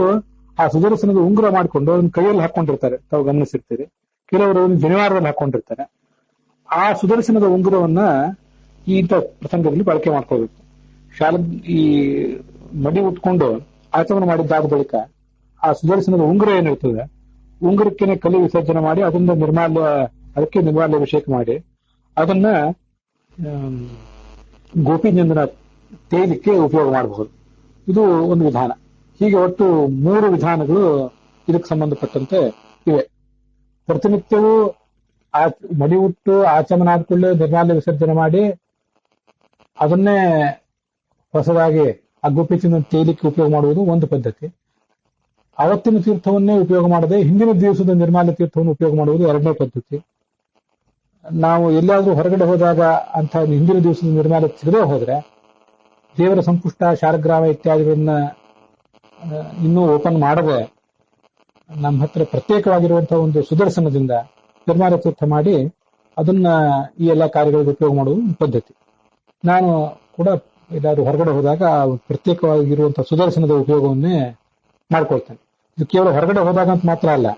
ಆ ಸುದರ್ಶನದ ಉಂಗುರ ಮಾಡಿಕೊಂಡು ಅದನ್ನ ಕೈಯಲ್ಲಿ ಹಾಕೊಂಡಿರ್ತಾರೆ, ತಾವು ಗಮನಿಸಿರ್ತೀರಿ. ಕೆಲವರು ಅದನ್ನು ಜನಿವಾರದಲ್ಲಿ ಹಾಕೊಂಡಿರ್ತಾರೆ. ಆ ಸುದರ್ಶನದ ಉಂಗುರವನ್ನ ಈ ಇಂಥ ಪ್ರಸಂಗದಲ್ಲಿ ಬಳಕೆ ಮಾಡ್ಕೋಬೇಕು. ಈ ಮಡಿ ಉಟ್ಕೊಂಡು ಆಚಮನ ಮಾಡಿದ್ದಾದ ಬಳಿಕ ಆ ಸುದರ್ಶನದ ಉಂಗುರ ಏನಿರ್ತದೆ, ಉಂಗುರಕ್ಕೆ ಕಲಿ ವಿಸರ್ಜನೆ ಮಾಡಿ ಅದಕ್ಕೆ ನಿರ್ಮಾಲ್ಯ ಅಭಿಷೇಕ ಮಾಡಿ ಅದನ್ನ ಗೋಪಿಚಂದನ ತೇಲಿಕ್ಕೆ ಉಪಯೋಗ ಮಾಡಬಹುದು. ಇದು ಒಂದು ವಿಧಾನ. ಹೀಗೆ ಒಟ್ಟು 3 ವಿಧಾನಗಳು ಇದಕ್ಕೆ ಸಂಬಂಧಪಟ್ಟಂತೆ ಇವೆ. ಪ್ರತಿನಿತ್ಯವೂ ಮಡಿ ಉಟ್ಟು ಆಚಮನ ಆದ್ಕೊಳ್ಳೆ ನಿರ್ಮಾಲ್ಯ ವಿಸರ್ಜನೆ ಮಾಡಿ ಅದನ್ನೇ ಹೊಸದಾಗಿ ಆ ಗೋಪಿಚಂದನ ತೇಲಿಕ್ಕೆ ಉಪಯೋಗ ಮಾಡುವುದು ಒಂದು ಪದ್ಧತಿ. ಅವತ್ತಿನ ತೀರ್ಥವನ್ನೇ ಉಪಯೋಗ ಮಾಡದೆ ಹಿಂದಿನ ದಿವಸದ ನಿರ್ಮಾಲ್ಯ ತೀರ್ಥವನ್ನು ಉಪಯೋಗ ಮಾಡುವುದು ಎರಡನೇ ಪದ್ಧತಿ. ನಾವು ಎಲ್ಲಾದ್ರೂ ಹೊರಗಡೆ ಹೋದಾಗ ಅಂತ ಹಿಂದಿನ ದಿವಸದ ನಿರ್ಮಾಲ್ಯ ಸಿಗದೆ ಹೋದ್ರೆ ದೇವರ ಸಂಪುಷ್ಟ, ಶಾರಗ್ರಾಮ ಇತ್ಯಾದಿಗಳನ್ನ ಇನ್ನೂ ಓಪನ್ ಮಾಡದೆ ನಮ್ಮ ಹತ್ರ ಪ್ರತ್ಯೇಕವಾಗಿರುವಂತಹ ಒಂದು ಸುದರ್ಶನದಿಂದ ನಿರ್ಮಾಲ್ಯ ತೀರ್ಥ ಮಾಡಿ ಅದನ್ನ ಈ ಎಲ್ಲ ಕಾರ್ಯಗಳಿಗೆ ಉಪಯೋಗ ಮಾಡುವುದು ಪದ್ಧತಿ. ನಾನು ಕೂಡ ಎಲ್ಲಾದ್ರೂ ಹೊರಗಡೆ ಹೋದಾಗ ಪ್ರತ್ಯೇಕವಾಗಿರುವಂತಹ ಸುದರ್ಶನದ ಉಪಯೋಗವನ್ನೇ ಮಾಡ್ಕೊಳ್ತೇನೆ. ಇದು ಕೇವಲ ಹೊರಗಡೆ ಹೋದಾಗ ಅಂತ ಮಾತ್ರ ಅಲ್ಲ,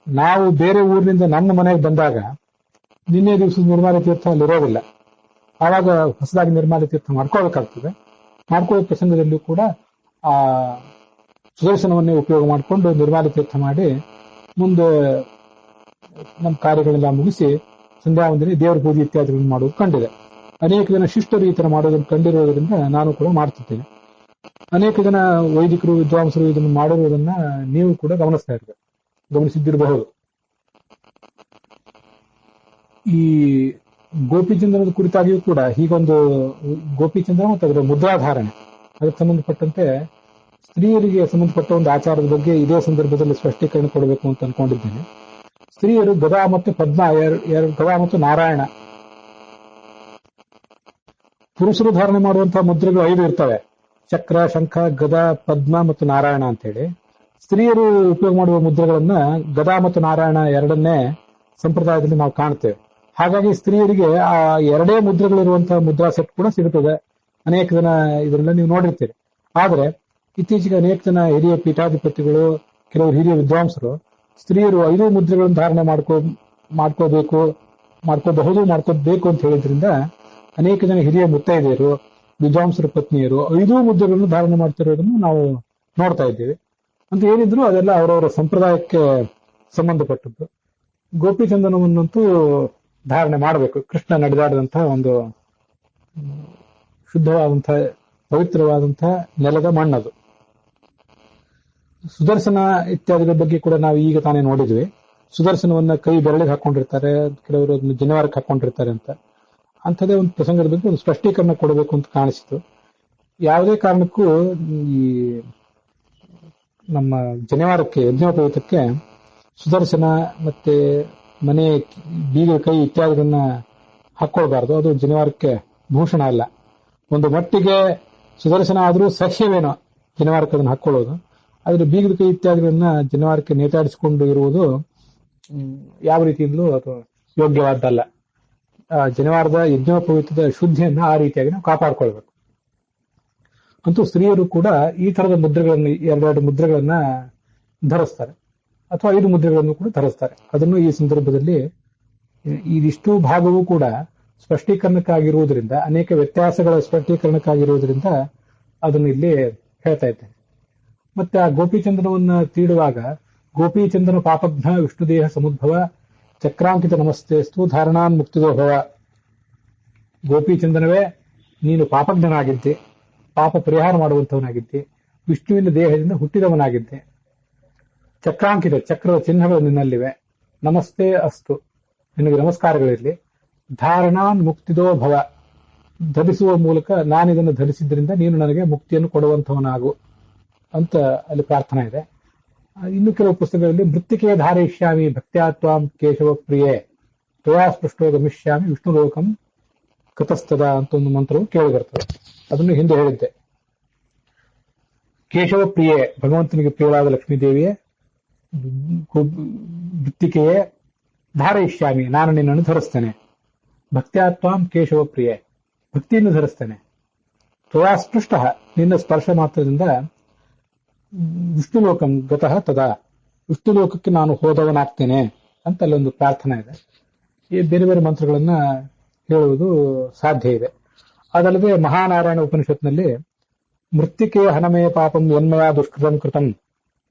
ನಾವು ಬೇರೆ ಊರಿನಿಂದ ನಮ್ಮ ಮನೆಗೆ ಬಂದಾಗ ನಿನ್ನೆ ದಿವಸದ ನಿರ್ಮಾಲ್ಯ ತೀರ್ಥ ಅಲ್ಲಿ ಇರೋದಿಲ್ಲ. ಆವಾಗ ಹೊಸದಾಗಿ ನಿರ್ಮಾಲ್ಯ ತೀರ್ಥ ಮಾಡ್ಕೋಬೇಕಾಗ್ತದೆ. ಮಾಡ್ಕೊಳ್ಳೋ ಪ್ರಸಂಗದಲ್ಲೂ ಕೂಡ ಆ ಸುದರ್ಶನವನ್ನೇ ಉಪಯೋಗ ಮಾಡಿಕೊಂಡು ನಿರ್ಮಾಲ್ಯ ತೀರ್ಥ ಮಾಡಿ ಮುಂದೆ ನಮ್ಮ ಕಾರ್ಯಗಳೆಲ್ಲ ಮುಗಿಸಿ ಸಂಧ್ಯಾ ವಂದನೆ, ದೇವರ ಪೂಜೆ ಇತ್ಯಾದಿಗಳನ್ನು ಮಾಡೋದು ಕಂಡಿದೆ. ಅನೇಕ ಜನ ಶಿಷ್ಟರು ಈ ತರ ಮಾಡೋದನ್ನು ಕಂಡಿರುವುದರಿಂದ ನಾನು ಕೂಡ ಮಾಡ್ತಿದ್ದೇನೆ. ಅನೇಕ ಜನ ವೈದಿಕರು, ವಿದ್ವಾಂಸರು ಇದನ್ನು ಮಾಡಿರುವುದನ್ನ ನೀವು ಕೂಡ ಗಮನಿಸಿದ್ದಿರಬಹುದು. ಈ ಗೋಪಿಚಂದ್ರನದ ಕುರಿತಾಗಿಯೂ ಕೂಡ ಹೀಗೊಂದು ಗೋಪಿಚಂದ್ರ ಮತ್ತು ಅದರ ಮುದ್ರಾಧಾರಣೆ ಅದಕ್ಕೆ ಸಂಬಂಧಪಟ್ಟಂತೆ ಸ್ತ್ರೀಯರಿಗೆ ಸಂಬಂಧಪಟ್ಟ ಒಂದು ಆಚಾರದ ಬಗ್ಗೆ ಇದೇ ಸಂದರ್ಭದಲ್ಲಿ ಸ್ಪಷ್ಟೀಕರಣ ಕೊಡಬೇಕು ಅಂತ ಅನ್ಕೊಂಡಿದ್ದೇನೆ. ಸ್ತ್ರೀಯರು ಗದಾ ಮತ್ತು ಪದ್ಮ ಗದಾ ಮತ್ತು ನಾರಾಯಣ, ಪುರುಷರು ಧಾರಣೆ ಮಾಡುವಂತಹ ಮುದ್ರೆಗಳು 5 ಇರ್ತವೆ: ಚಕ್ರ, ಶಂಖ, ಗದಾ, ಪದ್ಮ ಮತ್ತು ನಾರಾಯಣ ಅಂತೇಳಿ. ಸ್ತ್ರೀಯರು ಉಪಯೋಗ ಮಾಡುವ ಮುದ್ರೆಗಳನ್ನ ಗದಾ ಮತ್ತು ನಾರಾಯಣ ಎರಡನ್ನೇ ಸಂಪ್ರದಾಯದಲ್ಲಿ ನಾವು ಕಾಣ್ತೇವೆ. ಹಾಗಾಗಿ ಸ್ತ್ರೀಯರಿಗೆ ಆ 2 ಮುದ್ರೆಗಳಿರುವಂತಹ ಮುದ್ರಾ ಸೆಟ್ ಕೂಡ ಸಿಗುತ್ತದೆ. ಅನೇಕ ಜನ ಇದನ್ನೆಲ್ಲ ನೀವು ನೋಡಿರ್ತೀರಿ. ಆದ್ರೆ ಇತ್ತೀಚೆಗೆ ಅನೇಕ ಜನ ಹಿರಿಯ ಪೀಠಾಧಿಪತಿಗಳು, ಕೆಲವರು ಹಿರಿಯ ವಿದ್ವಾಂಸರು ಸ್ತ್ರೀಯರು 5 ಮುದ್ರೆಗಳನ್ನು ಧಾರಣೆ ಮಾಡ್ಕೋಬೇಕು ಅಂತ ಹೇಳಿದ್ರಿಂದ ಅನೇಕ ಜನ ಹಿರಿಯ ಮುತ್ತೈದೆಯರು, ವಿದ್ವಾಂಸರ ಪತ್ನಿಯರು 5 ಮುದ್ರೆಗಳನ್ನು ಧಾರಣೆ ಮಾಡ್ತಿರೋದನ್ನು ನಾವು ನೋಡ್ತಾ ಇದ್ದೇವೆ. ಅಂತ ಏನಿದ್ರು ಅದೆಲ್ಲ ಅವರವರ ಸಂಪ್ರದಾಯಕ್ಕೆ ಸಂಬಂಧಪಟ್ಟದ್ದು. ಗೋಪಿಚಂದನವನ್ನಂತೂ ಧಾರಣೆ ಮಾಡಬೇಕು. ಕೃಷ್ಣ ನಡೆದಾಡಿದಂತಹ ಒಂದು ಶುದ್ಧವಾದಂತಹ ಪವಿತ್ರವಾದಂತಹ ನೆಲದ ಮಣ್ಣದು. ಸುದರ್ಶನ ಇತ್ಯಾದಿಗಳ ಬಗ್ಗೆ ಕೂಡ ನಾವು ಈಗ ತಾನೇ ನೋಡಿದ್ವಿ. ಸುದರ್ಶನವನ್ನ ಕೈ ಬೆರಳಿಗೆ ಹಾಕೊಂಡಿರ್ತಾರೆ, ಕೆಲವರು ಅದನ್ನ ಜನಿವಾರಕ್ಕೆ ಹಾಕೊಂಡಿರ್ತಾರೆ ಅಂತ. ಅಂಥದೇ ಒಂದು ಪ್ರಸಂಗದ ಬಗ್ಗೆ ಒಂದು ಸ್ಪಷ್ಟೀಕರಣ ಕೊಡಬೇಕು ಅಂತ ಕಾಣಿಸಿತು. ಯಾವುದೇ ಕಾರಣಕ್ಕೂ ಈ ನಮ್ಮ ಜನಿವಾರಕ್ಕೆ, ಯಜ್ಞೋಪವೀತಕ್ಕೆ ಸುದರ್ಶನ ಮತ್ತೆ ಮನೆ ಬೀಗ ಕೈ ಇತ್ಯಾದಿಗಳನ್ನ ಹಾಕೊಳ್ಬಾರ್ದು. ಅದು ಜನಿವಾರಕ್ಕೆ ಭೂಷಣ ಅಲ್ಲ. ಒಂದು ಮಟ್ಟಿಗೆ ಸುದರ್ಶನ ಆದ್ರೂ ಸಹ್ಯವೇನೋ ಜನಿವಾರಕ್ಕೆ ಅದನ್ನು ಹಾಕೊಳ್ಳೋದು. ಆದ್ರೆ ಬೀಗದ ಕೈ ಇತ್ಯಾದಿಗಳನ್ನ ಜನಿವಾರಕ್ಕೆ ನೇತಾಡಿಸಿಕೊಂಡು ಇರುವುದು ಯಾವ ರೀತಿಯಿಂದಲೂ ಅದು ಯೋಗ್ಯವಾದ್ದಲ್ಲ. ಜನಿವಾರದ ಯಜ್ಞೋಪವೀತದ ಶುದ್ಧಿಯನ್ನ ಆ ರೀತಿಯಾಗಿ ನಾವು ಕಾಪಾಡ್ಕೊಳ್ಬೇಕು. ಅಂತೂ ಸ್ತ್ರೀಯರು ಕೂಡ ಈ ತರದ ಮುದ್ರೆಗಳನ್ನು, 2 ಮುದ್ರೆಗಳನ್ನ ಧರಿಸ್ತಾರೆ, ಅಥವಾ 5 ಮುದ್ರೆಗಳನ್ನು ಕೂಡ ಧರಿಸ್ತಾರೆ. ಅದನ್ನು ಈ ಸಂದರ್ಭದಲ್ಲಿ ಇದಿಷ್ಟು ಭಾಗವೂ ಕೂಡ ಸ್ಪಷ್ಟೀಕರಣಕ್ಕಾಗಿರುವುದರಿಂದ, ಅನೇಕ ವ್ಯತ್ಯಾಸಗಳ ಸ್ಪಷ್ಟೀಕರಣಕ್ಕಾಗಿರುವುದರಿಂದ ಅದನ್ನು ಇಲ್ಲಿ ಹೇಳ್ತಾ ಇದ್ದೇನೆ. ಮತ್ತೆ ಆ ಗೋಪಿಚಂದ್ರವನ್ನ ತೀಡುವಾಗ ಗೋಪಿಚಂದ್ರನ ಪಾಪಘ್ನ ವಿಷ್ಣುದೇಹ ಸಮುದ್ಭವ ಚಕ್ರಾಂಕಿತ ನಮಸ್ತೆಸ್ತು ಧಾರಣಾನ್ ಮುಕ್ತಿದೋ ಭವ. ಗೋಪಿಚಂದ್ರನವೇ, ನೀನು ಪಾಪಘ್ನನಾಗಿದ್ದೆ, ಪಾಪ ಪರಿಹಾರ ಮಾಡುವಂತವನಾಗಿದ್ದೆ, ವಿಷ್ಣುವಿನ ದೇಹದಿಂದ ಹುಟ್ಟಿದವನಾಗಿದ್ದೆ. ಚಕ್ರಾಂಕಿತ, ಚಕ್ರದ ಚಿಹ್ನೆಗಳು ನಿನ್ನಲ್ಲಿವೆ. ನಮಸ್ತೆ ಅಸ್ತು, ನಿನಗೆ ನಮಸ್ಕಾರಗಳಿರಲಿ. ಧಾರಣಾನ್ ಮುಕ್ತಿದೋ ಭವ, ಧರಿಸುವ ಮೂಲಕ ನಾನಿದನ್ನು ಧರಿಸಿದ್ರಿಂದ ನೀನು ನನಗೆ ಮುಕ್ತಿಯನ್ನು ಕೊಡುವಂತವನಾಗು ಅಂತ ಅಲ್ಲಿ ಪ್ರಾರ್ಥನೆ ಇದೆ. ಇನ್ನು ಕೆಲವು ಪುಸ್ತಕಗಳಲ್ಲಿ ಮೃತ್ತಿಕೆ ಧಾರಯಿಷ್ಯಾಮಿ ಭಕ್ತ್ಯಾತ್ವಾಂ ಕೇಶವ ಪ್ರಿಯೇ ತ್ವಯಾ ಸ್ಪೃಷ್ಟೋ ಗಮಿಷ್ಯಾಮಿ ವಿಷ್ಣು ಲೋಕಂ ಕತಸ್ತದ ಅಂತ ಒಂದು ಮಂತ್ರವು ಕೇಳಿ ಬರ್ತದೆ. ಅದನ್ನು ಹಿಂದೆ ಹೇಳಿದ್ದೆ. ಕೇಶವ ಪ್ರಿಯೇ, ಭಗವಂತನಿಗೆ ಪ್ರಿಯವಾದ ಲಕ್ಷ್ಮೀದೇವಿಯೇ, ಮೃತ್ತಿಕೆಯೇ, ಧಾರಯಿಷ್ಯಾಮಿ, ನಾನು ನಿನ್ನನ್ನು ಧರಿಸ್ತೇನೆ. ಭಕ್ತ್ಯಾತ್ವಾಂ ಕೇಶವ ಪ್ರಿಯೇ, ಭಕ್ತಿಯನ್ನು ಧರಿಸ್ತೇನೆ. ತ್ವಯಾ ಸ್ಪೃಷ್ಟ, ನಿನ್ನ ಸ್ಪರ್ಶ ಮಾತ್ರದಿಂದ ವಿಷ್ಣು ಲೋಕಂ ಗತಃ ತದಾ, ವಿಷ್ಣು ಲೋಕಕ್ಕೆ ನಾನು ಹೋದವನಾಗ್ತೇನೆ ಅಂತ ಅಲ್ಲೊಂದು ಪ್ರಾರ್ಥನೆ ಇದೆ. ಈ ಬೇರೆ ಬೇರೆ ಮಂತ್ರಗಳನ್ನ ಹೇಳುವುದು ಸಾಧ್ಯ ಇದೆ. ಅದಲ್ಲದೆ ಮಹಾನಾರಾಯಣ ಉಪನಿಷತ್ನಲ್ಲಿ ಮೃತ್ತಿಕೆ ಹನಮೇ ಪಾಪಂ ಯನ್ಮಯ ದುಷ್ಕೃತಂ ಕೃತಂ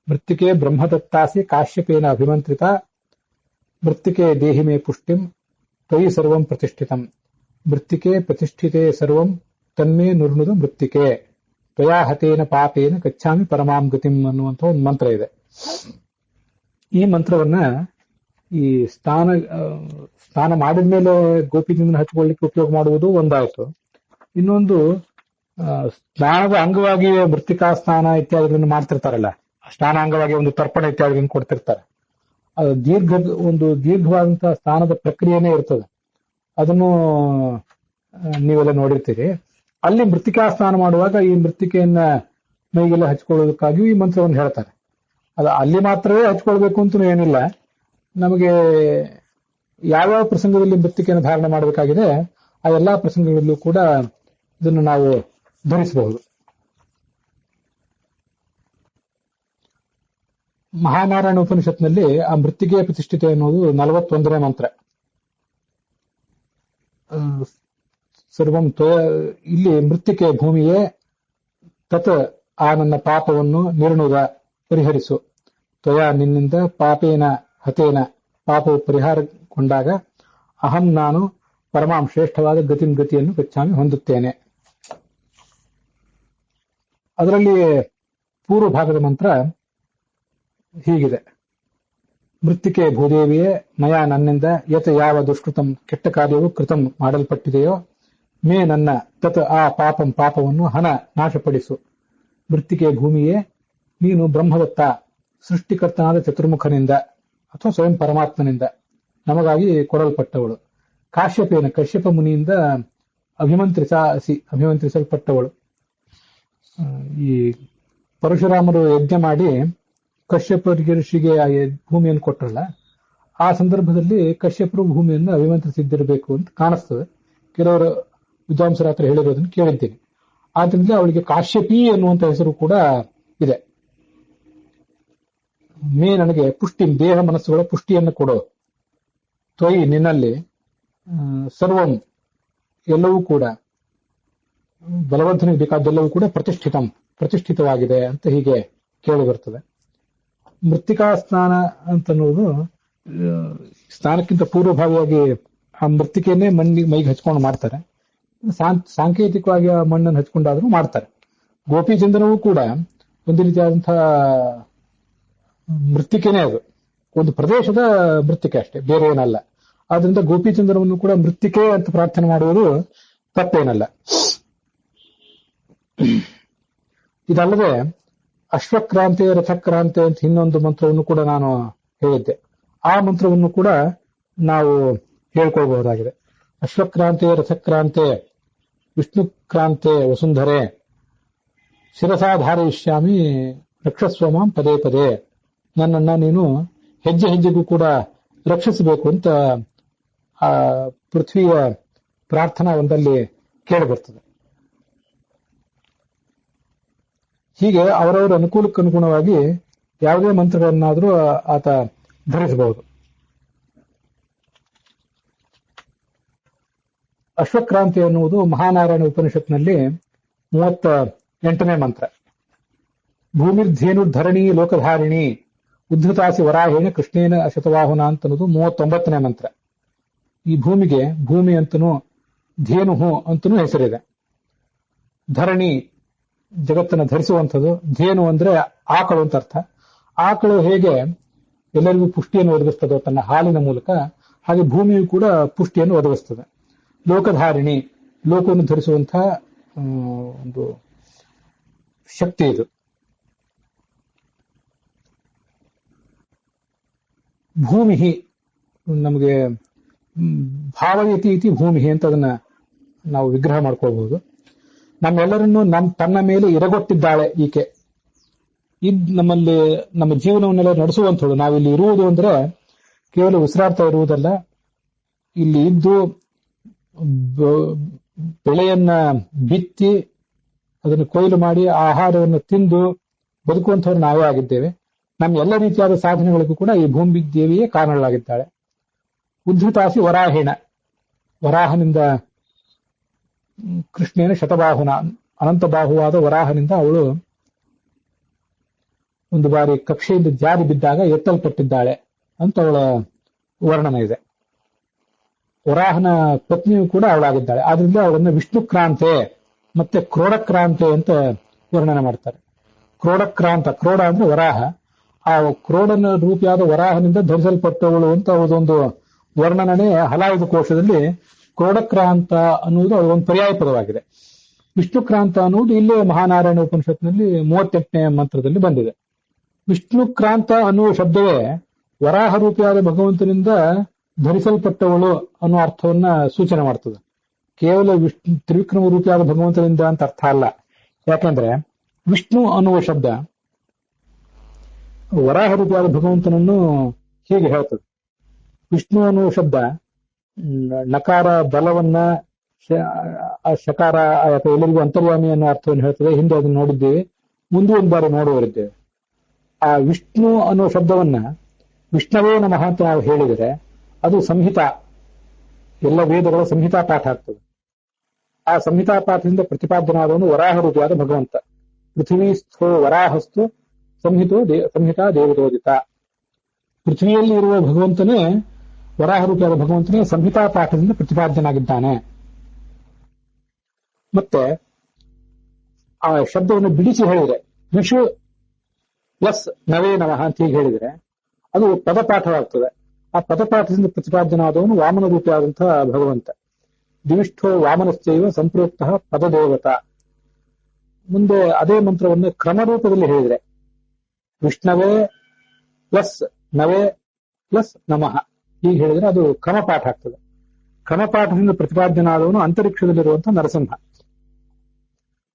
ಮೃತ್ತಿಕೆ ಬ್ರಹ್ಮದತ್ತಾಸಿ ಕಾಶ್ಯಪೇನ ಅಭಿಮಂತ್ರಿತ ಮೃತ್ತಿಕೆ ದೇಹಿಮೇ ಪುಷ್ಟಿಂ ತ್ವಯಿ ಸರ್ವಂ ಪ್ರತಿಷ್ಠಿತಂ ಮೃತ್ತಿಕೆ ಪ್ರತಿಷ್ಠಿತೆ ಸರ್ವಂ ತನ್ಮೇ ನುರ್ನುದ ಮೃತ್ತಿಕೆ ತ್ವಯಾ ಹತೇನ ಪಾಪೇನ ಗಚ್ಚಾಮಿ ಪರಮಾಂ ಗತಿಂ ಅನ್ನುವಂಥ ಒಂದು ಮಂತ್ರ ಇದೆ. ಈ ಮಂತ್ರವನ್ನ ಈ ಸ್ನಾನ ಮಾಡಿದ ಮೇಲೆ ಗೋಪಿದಿಂದ ಹಚ್ಕೊಳ್ಳಿಕ್ಕೆ ಉಪಯೋಗ ಮಾಡುವುದು ಒಂದಾಯಿತು. ಇನ್ನೊಂದು ಸ್ನಾನದ ಅಂಗವಾಗಿ ಮೃತ್ತಿಕಾ ಸ್ನಾನ ಇತ್ಯಾದಿಗಳನ್ನು ಮಾಡ್ತಿರ್ತಾರಲ್ಲ, ಸ್ನಾನಾಂಗವಾಗಿ ಒಂದು ತರ್ಪಣ ಇತ್ಯಾದಿಗಳನ್ನು ಕೊಡ್ತಿರ್ತಾರೆ. ಅದು ದೀರ್ಘವಾದಂತಹ ಸ್ನಾನದ ಪ್ರಕ್ರಿಯೆನೇ ಇರ್ತದೆ. ಅದನ್ನು ನೀವೆಲ್ಲ ನೋಡಿರ್ತೀರಿ. ಅಲ್ಲಿ ಮೃತ್ತಿಕಾ ಸ್ನಾನ ಮಾಡುವಾಗ ಈ ಮೃತ್ತಿಕೆಯನ್ನ ಮೈಗೆಲ್ಲ ಹಚ್ಕೊಳ್ಳೋದಕ್ಕಾಗಿ ಈ ಮಂತ್ರವನ್ನು ಹೇಳ್ತಾರೆ. ಅದು ಅಲ್ಲಿ ಮಾತ್ರವೇ ಹಚ್ಕೊಳ್ಬೇಕು ಅಂತೂ ಏನಿಲ್ಲ. ನಮಗೆ ಯಾವ್ಯಾವ ಪ್ರಸಂಗದಲ್ಲಿ ಮೃತ್ತಿಕೆಯನ್ನು ಧಾರಣೆ ಮಾಡಬೇಕಾಗಿದೆ ಆ ಎಲ್ಲಾ ಪ್ರಸಂಗಗಳಲ್ಲೂ ಕೂಡ ಇದನ್ನು ನಾವು ಧರಿಸಬಹುದು. ಮಹಾನಾರಾಯಣ ಉಪನಿಷತ್ನಲ್ಲಿ ಆ ಮೃತ್ತಿಕೆಯ ಪ್ರತಿಷ್ಠಿತೆ ಅನ್ನೋದು 41ನೇ ಮಂತ್ರ. ಸರ್ವಂ ಇಲ್ಲಿ ಮೃತ್ತಿಕೆ ಭೂಮಿಯೇ ತತ್ ಆ ನನ್ನ ಪಾಪವನ್ನು ನಿರ್ಣುದ ಪರಿಹರಿಸು ತ್ವಯಾ ನಿನ್ನಿಂದ ಪಾಪೇನ ಹತೇನ ಪಾಪವು ಪರಿಹಾರಗೊಂಡಾಗ ಅಹಂ ನಾನು ಪರಮಾಂ ಶ್ರೇಷ್ಠವಾದ ಗತಿಯನ್ನು ಗಚ್ಚಾಮಿ ಹೊಂದುತ್ತೇನೆ. ಅದರಲ್ಲಿ ಪೂರ್ವ ಭಾಗದ ಮಂತ್ರ ಹೀಗಿದೆ: ಮೃತ್ತಿಕೆ ಭೂದೇವಿಯೇ ಮಯ ನನ್ನಿಂದ ಯತ್ ಯಾವ ದುಷ್ಕೃತಂ ಕೆಟ್ಟ ಕಾರ್ಯವು ಕೃತಂ ಮಾಡಲ್ಪಟ್ಟಿದೆಯೋ ಮೇ ನನ್ನ ತತ್ ಆ ಪಾಪವನ್ನು ಹನ ನಾಶಪಡಿಸು. ಮೃತ್ತಿಕೆ ಭೂಮಿಯೇ ನೀನು ಬ್ರಹ್ಮದತ್ತ ಸೃಷ್ಟಿಕರ್ತನಾದ ಚತುರ್ಮುಖನಿಂದ ಅಥವಾ ಸ್ವಯಂ ಪರಮಾತ್ಮನಿಂದ ನಮಗಾಗಿ ಕೊಡಲ್ಪಟ್ಟವಳು. ಕಶ್ಯಪ ಮುನಿಯಿಂದ ಅಭಿಮಂತ್ರಿಸಲ್ಪಟ್ಟವಳು. ಈ ಪರಶುರಾಮರು ಯಜ್ಞ ಮಾಡಿ ಕಶ್ಯಪ ಋಷಿಗೆ ಭೂಮಿಯನ್ನು ಕೊಟ್ಟರಲ್ಲ, ಆ ಸಂದರ್ಭದಲ್ಲಿ ಕಶ್ಯಪರು ಭೂಮಿಯನ್ನು ಅಭಿಮಂತ್ರಿಸಿದ್ದಿರಬೇಕು ಅಂತ ಕಾಣಿಸ್ತದೆ. ಕೆಲವರು ವಿದ್ವಾಂಸರ ಹತ್ರ ಹೇಳಿರೋದನ್ನು ಕೇಳಿದ್ದೀನಿ. ಆದ್ರಿಂದ ಅವಳಿಗೆ ಕಾಶ್ಯಪಿ ಎನ್ನುವಂತ ಹೆಸರು ಕೂಡ ಇದೆ. ನನಗೆ ಪುಷ್ಟಿ, ದೇಹ ಮನಸ್ಸುಗಳ ಪುಷ್ಟಿಯನ್ನು ಕೊಡೋ. ತ್ವಯಿ ನಿನ್ನಲ್ಲಿ ಸರ್ವಂ ಎಲ್ಲವೂ ಕೂಡ, ಬಲವಂತನಿಗೆ ಬೇಕಾದ್ದೆಲ್ಲವೂ ಕೂಡ ಪ್ರತಿಷ್ಠಿತವಾಗಿದೆ ಅಂತ ಹೀಗೆ ಕೇಳಿ ಬರ್ತದೆ. ಮೃತ್ತಿಕಾ ಸ್ನಾನ ಅಂತನ್ನುವುದು ಸ್ನಾನಕ್ಕಿಂತ ಪೂರ್ವಭಾವಿಯಾಗಿ ಆ ಮೃತ್ತಿಕೆಯನ್ನೇ ಮೈಗೆ ಹಚ್ಕೊಂಡು ಮಾಡ್ತಾರೆ. ಸಾಂಕೇತಿಕವಾಗಿ ಆ ಮಣ್ಣನ್ನು ಹಚ್ಕೊಂಡಾದ್ರೂ ಮಾಡ್ತಾರೆ. ಗೋಪಿ ಚಂದನವೂ ಕೂಡ ಒಂದು ರೀತಿಯಾದಂತಹ ಮೃತ್ತಿಕೆನೇ, ಅದು ಒಂದು ಪ್ರದೇಶದ ಮೃತ್ತಿಕೆ ಅಷ್ಟೇ, ಬೇರೆ ಏನಲ್ಲ. ಆದ್ರಿಂದ ಗೋಪಿ ಚಂದನವನ್ನು ಕೂಡ ಮೃತ್ತಿಕೆ ಅಂತ ಪ್ರಾರ್ಥನೆ ಮಾಡುವುದು ತಪ್ಪೇನಲ್ಲ. ಇದಲ್ಲದೆ ಅಶ್ವಕ್ರಾಂತೆ ರಥಕ್ರಾಂತೆ ಅಂತ ಇನ್ನೊಂದು ಮಂತ್ರವನ್ನು ಕೂಡ ನಾನು ಹೇಳಿದ್ದೆ. ಆ ಮಂತ್ರವನ್ನು ಕೂಡ ನಾವು ಹೇಳ್ಕೊಳ್ಬಹುದಾಗಿದೆ. ಅಶ್ವಕ್ರಾಂತೆ ರಥಕ್ರಾಂತೆ ವಿಷ್ಣುಕ್ರಾಂತೆ ವಸುಂಧರೆ ಶಿರಸಾಧಾರಯಿಷ್ಯಾಮಿ ರಕ್ಷಸ್ವಮಾಂ ಪದೇ ಪದೇ. ನನ್ನನ್ನ ನೀನು ಹೆಜ್ಜೆ ಹೆಜ್ಜೆಗೂ ಕೂಡ ರಕ್ಷಿಸಬೇಕು ಅಂತ ಆ ಪೃಥ್ವಿಯ ಪ್ರಾರ್ಥನಾ ಒಂದಲ್ಲಿ ಕೇಳಿಬರ್ತದೆ. ಹೀಗೆ ಅವರವರ ಅನುಕೂಲಕ್ಕನುಗುಣವಾಗಿ ಯಾವುದೇ ಮಂತ್ರಗಳನ್ನಾದರೂ ಆತ ಧರಿಸಬಹುದು. ಅಶ್ವಕ್ರಾಂತಿ ಎನ್ನುವುದು ಮಹಾನಾರಾಯಣ ಉಪನಿಷತ್ನಲ್ಲಿ 38ನೇ ಮಂತ್ರ. ಭೂಮಿರ್ಧೇನುರ್ಧರಣಿ ಲೋಕಧಾರಿಣಿ ಉದ್ಧತಾಸಿ ವರಾಹೇಣ ಕೃಷ್ಣೇನ ಶತವಾಹುನ ಅಂತನ್ನೋದು 39ನೇ ಮಂತ್ರ. ಈ ಭೂಮಿಗೆ ಭೂಮಿ ಅಂತನೂ ಧೇನು ಅಂತನೂ ಹೆಸರಿದೆ. ಧರಣಿ ಜಗತ್ತನ್ನು ಧರಿಸುವಂಥದ್ದು. ಧೇನು ಅಂದ್ರೆ ಆಕಳು ಅಂತ ಅರ್ಥ. ಆಕಳು ಹೇಗೆ ಎಲ್ಲರಿಗೂ ಪುಷ್ಟಿಯನ್ನು ಒದಗಿಸ್ತದೋ ತನ್ನ ಹಾಲಿನ ಮೂಲಕ, ಹಾಗೆ ಭೂಮಿಯು ಕೂಡ ಪುಷ್ಟಿಯನ್ನು ಒದಗಿಸ್ತದೆ. ಲೋಕಧಾರಿಣಿ, ಲೋಕವನ್ನು ಧರಿಸುವಂತಹ ಒಂದು ಶಕ್ತಿ ಇದು. ಭೂಮಿ ನಮಗೆ ಭಾವಯತಿ ಇತಿ ಭೂಮಿ ಅಂತ ಅದನ್ನ ನಾವು ವಿಗ್ರಹ ಮಾಡ್ಕೊಳ್ಬಹುದು. ನಮ್ಮೆಲ್ಲರನ್ನು ತನ್ನ ಮೇಲೆ ಇರಗೊಟ್ಟಿದ್ದಾಳೆ ಈಕೆ. ನಮ್ಮಲ್ಲಿ ನಮ್ಮ ಜೀವನವನ್ನೆಲ್ಲ ನಡೆಸುವಂಥಳು. ನಾವಿಲ್ಲಿ ಇರುವುದು ಅಂದ್ರೆ ಕೇವಲ ಉಸಿರಾಡ್ತಾ ಇರುವುದಲ್ಲ, ಇಲ್ಲಿ ಇದ್ದು ಬೆಳೆಯನ್ನ ಬಿತ್ತಿ ಅದನ್ನು ಕೊಯ್ಲು ಮಾಡಿ ಆಹಾರವನ್ನು ತಿಂದು ಬದುಕುವಂಥವ್ರು ನಾವೇ ಆಗಿದ್ದೇವೆ. ನಮ್ಮ ಎಲ್ಲ ರೀತಿಯಾದ ಸಾಧನೆಗಳಿಗೂ ಕೂಡ ಈ ಭೂಮಿ ದೇವಿಯೇ ಕಾರಣಳಾಗಿದ್ದಾಳೆ. ಉದ್ಧತಾಸಿ ವರಾಹೇಣ, ವರಾಹನಿಂದ ಕೃಷ್ಣೇನ ಶತಬಾಹುನ ಅನಂತ ಬಾಹುವಾದ ವರಾಹನಿಂದ ಅವಳು ಒಂದು ಬಾರಿ ಕಕ್ಷೆಯಿಂದ ಜಾರಿ ಬಿದ್ದಾಗ ಎತ್ತಲ್ಪಟ್ಟಿದ್ದಾಳೆ ಅಂತ ಅವಳ ವರ್ಣನೆ ಇದೆ. ವರಾಹನ ಪತ್ನಿಯು ಕೂಡ ಅವಳಾಗಿದ್ದಾಳೆ. ಆದ್ರಿಂದ ಅವಳನ್ನ ವಿಷ್ಣುಕ್ರಾಂತೆ ಮತ್ತೆ ಕ್ರೋಡಕ್ರಾಂತೆ ಅಂತ ವರ್ಣನೆ ಮಾಡ್ತಾರೆ. ಕ್ರೋಡಕ್ರಾಂತ, ಕ್ರೋಡ ಅಂದ್ರೆ ವರಾಹ, ಆ ಕ್ರೋಡನ ರೂಪಿಯಾದ ವರಾಹನಿಂದ ಧರಿಸಲ್ಪಟ್ಟವಳು ಅಂತ ಅವಳದೊಂದು ವರ್ಣನೆ ಹಲಾಯುಧ ಕೋಶದಲ್ಲಿ ಕ್ರೋಡಕ್ರಾಂತ ಅನ್ನುವುದು ಅವಳೊಂದು ಪರ್ಯಾಯ ಪದವಾಗಿದೆ. ವಿಷ್ಣುಕ್ರಾಂತ ಅನ್ನುವುದು ಇಲ್ಲೇ ಮಹಾನಾರಾಯಣ ಉಪನಿಷತ್ನಲ್ಲಿ 38ನೇ ಮಂತ್ರದಲ್ಲಿ ಬಂದಿದೆ. ವಿಷ್ಣುಕ್ರಾಂತ ಅನ್ನುವ ಶಬ್ದವೇ ವರಾಹ ರೂಪಿಯಾದ ಭಗವಂತನಿಂದ ಧರಿಸಲ್ಪಟ್ಟವಳು ಅನ್ನೋ ಅರ್ಥವನ್ನ ಸೂಚನೆ ಮಾಡ್ತದೆ. ಕೇವಲ ತ್ರಿವಿಕ್ರಮ ರೂಪಿಯಾದ ಭಗವಂತನಿಂದ ಅಂತ ಅರ್ಥ ಅಲ್ಲ. ಯಾಕಂದ್ರೆ ವಿಷ್ಣು ಅನ್ನುವ ಶಬ್ದ ವರಾಹ ರೂಪಿಯಾದ ಭಗವಂತನನ್ನು ಹೀಗೆ ಹೇಳ್ತದೆ. ವಿಷ್ಣು ಅನ್ನುವ ಶಬ್ದ ನಕಾರ ಬಲವನ್ನ, ಶಕಾರ ಅಥವಾ ಎಲ್ಲರಿಗೂ ಅಂತರ್ಯಾಮಿ ಅನ್ನೋ ಅರ್ಥವನ್ನು ಹೇಳ್ತದೆ. ಹಿಂದೆ ಅದನ್ನು ನೋಡಿದ್ದೇವೆ, ಮುಂದೆ ಒಂದು ಬಾರಿ ನೋಡುವರಿದ್ದೇವೆ. ಆ ವಿಷ್ಣು ಅನ್ನೋ ಶಬ್ದವನ್ನ ವಿಷ್ಣವೇ ನಮಃ ಅಂತ ನಾವು ಹೇಳಿದರೆ ಅದು ಸಂಹಿತಾ, ಎಲ್ಲ ವೇದಗಳ ಸಂಹಿತಾ ಪಾಠ ಆಗ್ತದೆ. ಆ ಸಂಹಿತಾ ಪಾಠದಿಂದ ಪ್ರತಿಪಾದನಾದವನು ವರಾಹ ರೂಪಿಯಾದ ಭಗವಂತ. ಪೃಥ್ವೀಸ್ಥೋ ವರಾಹಸ್ತು ಸಂಹಿತಾ ದೇವದೋದಿತ. ಪೃಥ್ವಿಯಲ್ಲಿ ಇರುವ ಭಗವಂತನೇ, ವರಾಹ ರೂಪಿಯಾದ ಭಗವಂತನೇ ಸಂಹಿತಾ ಪಾಠದಿಂದ ಪ್ರತಿಪಾದ್ಯನಾಗಿದ್ದಾನೆ. ಮತ್ತೆ ಆ ಶಬ್ದವನ್ನು ಬಿಡಿಸಿ ಹೇಳಿದರೆ ವಿಷು ಪ್ಲಸ್ ನವೇ ನಮಃ ಅಂತ ಹೀಗೆ ಹೇಳಿದರೆ ಅದು ಪದಪಾಠವಾಗ್ತದೆ. ಆ ಪದಪಾಠದಿಂದ ಪ್ರತಿಪಾದ್ಯನಾದವನು ವಾಮನ ರೂಪಿಯಾದಂತಹ ಭಗವಂತ. ದಿವಿಷ್ಠೋ ವಾಮನಶ್ಚೈವ ಸಂಪ್ರೋಕ್ತಃ ಪದದೇವತ. ಮುಂದೆ ಅದೇ ಮಂತ್ರವನ್ನು ಕ್ರಮರೂಪದಲ್ಲಿ ಹೇಳಿದರೆ ವಿಷ್ಣವೇ ಪ್ಲಸ್ ನವೇ ಪ್ಲಸ್ ನಮಃ ಹೀಗೆ ಹೇಳಿದ್ರೆ ಅದು ಕ್ರಮಪಾಠ ಆಗ್ತದೆ. ಕ್ರಮಪಾಠದಿಂದ ಪ್ರತಿಪಾದ್ಯನಾದವನು ಅಂತರಿಕ್ಷದಲ್ಲಿರುವಂತಹ ನರಸಿಂಹ.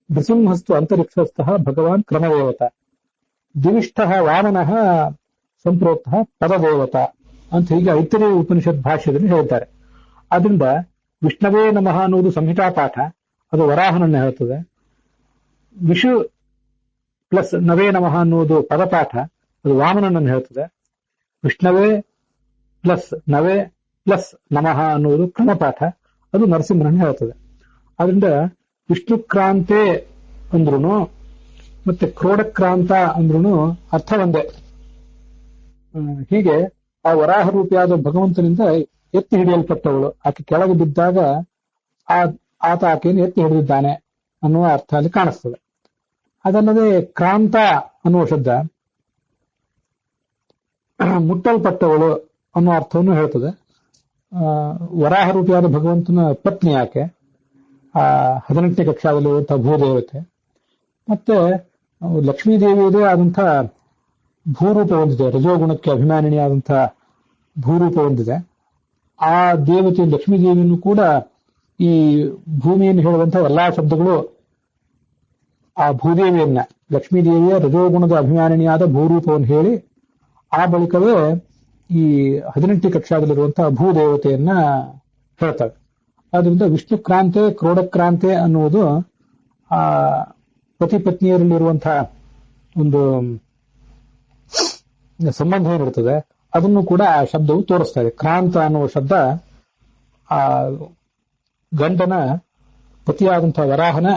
ನೃಸಿಂಹಸ್ತು ಅಂತರಿಕ್ಷಸ್ಥಃ ಭಗವಾನ್ ಕ್ರಮದೇವತ. ದಿವಿಷ್ಠ ವಾಮನಃ ಸಂಪ್ರೋಕ್ತಃ ಪದದೇವತ ಅಂತ ಹೀಗೆ ಐತರೇಯ ಉಪನಿಷತ್ ಭಾಷ್ಯದಲ್ಲಿ ಹೇಳ್ತಾರೆ. ಆದ್ರಿಂದ ವಿಷ್ಣವೇ ನಮಃ ಅನ್ನುವುದು ಸಂಹಿತಾ ಪಾಠ, ಅದು ವರಾಹನನ್ನ ಹೇಳ್ತದೆ. ವಿಷು ಪ್ಲಸ್ ನವೇ ನಮಃ ಅನ್ನುವುದು ಪದಪಾಠ, ಅದು ವಾಮನನನ್ನು ಹೇಳ್ತದೆ. ವಿಷ್ಣವೇ ಪ್ಲಸ್ ನವೇ ಪ್ಲಸ್ ನಮಃ ಅನ್ನುವುದು ಕ್ರಮಪಾಠ, ಅದು ನರಸಿಂಹನನ್ನು ಹೇಳ್ತದೆ. ಆದ್ರಿಂದ ವಿಷ್ಣುಕ್ರಾಂತೆ ಅಂದ್ರೂ ಮತ್ತೆ ಕ್ರೋಡಕ್ರಾಂತ ಅಂದ್ರೂ ಅರ್ಥ ಒಂದೇ. ಹೀಗೆ ಆ ವರಾಹ ರೂಪಿಯಾದ ಭಗವಂತನಿಂದ ಎತ್ತಿ ಹಿಡಿಯಲ್ಪಟ್ಟವಳು. ಆಕೆ ಕೆಳಗೆ ಬಿದ್ದಾಗ ಆತ ಆಕೆಯನ್ನು ಎತ್ತಿ ಹಿಡಿದಿದ್ದಾನೆ ಅನ್ನುವ ಅರ್ಥ ಅಲ್ಲಿ ಕಾಣಿಸ್ತದೆ. ಅದಲ್ಲದೆ ಕ್ರಾಂತ ಅನ್ನುವ ಶಬ್ದ ಮುಟ್ಟಲ್ಪಟ್ಟವಳು ಅನ್ನೋ ಅರ್ಥವನ್ನು ಹೇಳ್ತದೆ. ವರಾಹ ರೂಪಿಯಾದ ಭಗವಂತನ ಪತ್ನಿ ಆಕೆ, 18ನೇ ಕಕ್ಷಾದಲ್ಲಿರುವಂತಹ ಭೂದೇವತೆ. ಮತ್ತೆ ಲಕ್ಷ್ಮೀದೇವಿಯದೇ ಆದಂತಹ ಭೂರೂಪ ಹೊಂದಿದೆ, ರಜೋಗುಣಕ್ಕೆ ಅಭಿಮಾನಿನಿಯಾದಂತಹ ಭೂರೂಪ ಹೊಂದಿದೆ. ಆ ದೇವತೆ ಲಕ್ಷ್ಮೀದೇವಿಯನ್ನು ಕೂಡ ಈ ಭೂಮಿಯನ್ನು ಹೇಳುವಂತಹ ಎಲ್ಲಾ ಶಬ್ದಗಳು ಆ ಭೂದೇವಿಯನ್ನ, ಲಕ್ಷ್ಮೀದೇವಿಯ ರಜೋಗುಣದ ಅಭಿಮಾನಿನಿಯಾದ ಭೂರೂಪವನ್ನು ಹೇಳಿ ಆ ಬಳಿಕವೇ ಈ 18ನೇ ಕಕ್ಷಾದಲ್ಲಿರುವಂತಹ ಭೂದೇವತೆಯನ್ನ ಹೇಳ್ತವೆ. ಆದ್ರಿಂದ ವಿಷ್ಣುಕ್ರಾಂತೆ ಕ್ರೋಡಕ್ರಾಂತೆ ಅನ್ನುವುದು ಆ ಪತಿ ಪತ್ನಿಯರಲ್ಲಿರುವಂತಹ ಒಂದು ಸಂಬಂಧ ಏನಿರ್ತದೆ ಅದನ್ನು ಕೂಡ ಆ ಶಬ್ದವು ತೋರಿಸ್ತಾ ಇದೆ. ಕ್ರಾಂತ ಅನ್ನುವ ಶಬ್ದ ಆ ಗಂಡನ ಪತಿಯಾದಂತಹ ವರಾಹನ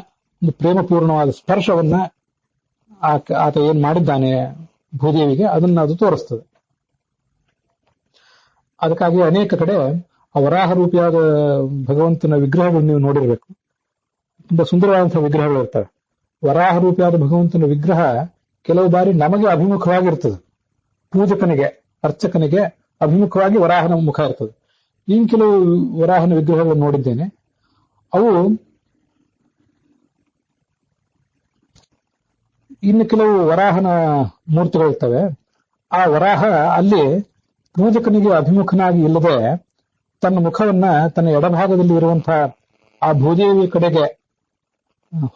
ಒಂದು ಪ್ರೇಮಪೂರ್ಣವಾದ ಸ್ಪರ್ಶವನ್ನ ಆತ ಏನ್ ಮಾಡಿದ್ದಾನೆ ಭೂದೇವಿಗೆ ಅದನ್ನ ಅದು ತೋರಿಸ್ತದೆ. ಅದಕ್ಕಾಗಿ ಅನೇಕ ಕಡೆ ಆ ವರಾಹ ರೂಪಿಯಾದ ಭಗವಂತನ ವಿಗ್ರಹಗಳು ನೀವು ನೋಡಿರ್ಬೇಕು. ತುಂಬಾ ಸುಂದರವಾದಂತಹ ವಿಗ್ರಹಗಳು ಇರ್ತವೆ. ವರಾಹ ರೂಪಿಯಾದ ಭಗವಂತನ ವಿಗ್ರಹ ಕೆಲವು ಬಾರಿ ನಮಗೆ ಅಭಿಮುಖವಾಗಿರ್ತದೆ, ಪೂಜಕನಿಗೆ ಅರ್ಚಕನಿಗೆ ಅಭಿಮುಖವಾಗಿ ವರಾಹನ ಮುಖ ಇರ್ತದೆ. ಇನ್ನು ಕೆಲವು ವರಾಹನ ವಿಗ್ರಹಗಳನ್ನು ನೋಡಿದ್ದೇನೆ. ಅವು ಇನ್ನು ಕೆಲವು ವರಾಹನ ಮೂರ್ತಿಗಳಿರ್ತವೆ. ಆ ವರಾಹ ಅಲ್ಲಿ ಪೂಜಕನಿಗೆ ಅಭಿಮುಖನಾಗಿ ಇಲ್ಲದೆ ತನ್ನ ಮುಖವನ್ನ ತನ್ನ ಎಡಭಾಗದಲ್ಲಿ ಇರುವಂತಹ ಆ ಭೂದೇವಿಯ ಕಡೆಗೆ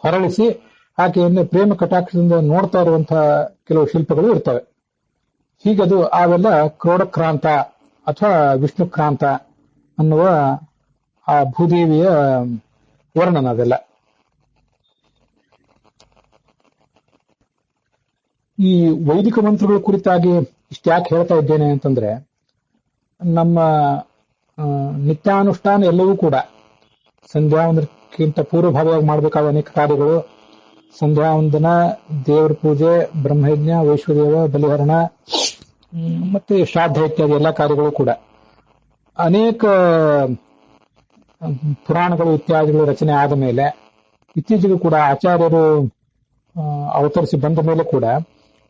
ಹೊರಳಿಸಿ ಆಕೆಯನ್ನು ಪ್ರೇಮ ಕಟಾಕ್ಷದಿಂದ ನೋಡ್ತಾ ಇರುವಂತಹ ಕೆಲವು ಶಿಲ್ಪಗಳು ಇರ್ತವೆ. ಹೀಗದು ಅವೆಲ್ಲ ಕ್ರೋಡಕ್ರಾಂತ ಅಥವಾ ವಿಷ್ಣುಕ್ರಾಂತ ಅನ್ನುವ ಆ ಭೂದೇವಿಯ ವರ್ಣನ. ಅದೆಲ್ಲ ಈ ವೈದಿಕ ಮಂತ್ರಗಳ ಕುರಿತಾಗಿ ಇಷ್ಟ್ಯಾಕೆ ಹೇಳ್ತಾ ಇದ್ದೇನೆ ಅಂತಂದ್ರೆ, ನಮ್ಮ ನಿತ್ಯಾನುಷ್ಠಾನ ಎಲ್ಲವೂ ಕೂಡ ಸಂಧ್ಯಾ ವಂದನಕ್ಕಿಂತ ಪೂರ್ವಭಾವಿಯಾಗಿ ಮಾಡಬೇಕಾದ ಅನೇಕ ಕಾರ್ಯಗಳು, ಸಂಧ್ಯಾ ವಂದನ, ದೇವರ ಪೂಜೆ, ಬ್ರಹ್ಮಯಜ್ಞ, ವೈಶ್ವದೇವ, ಬಲಿಹರಣ ಮತ್ತೆ ಶ್ರಾದ್ದ ಇತ್ಯಾದಿ ಎಲ್ಲ ಕಾರ್ಯಗಳು ಕೂಡ ಅನೇಕ ಪುರಾಣಗಳು ಇತ್ಯಾದಿಗಳು ರಚನೆ ಆದ ಮೇಲೆ ಇತ್ತೀಚೆಗೂ ಕೂಡ ಆಚಾರ್ಯರು ಅವತರಿಸಿ ಬಂದ ಮೇಲೆ ಕೂಡ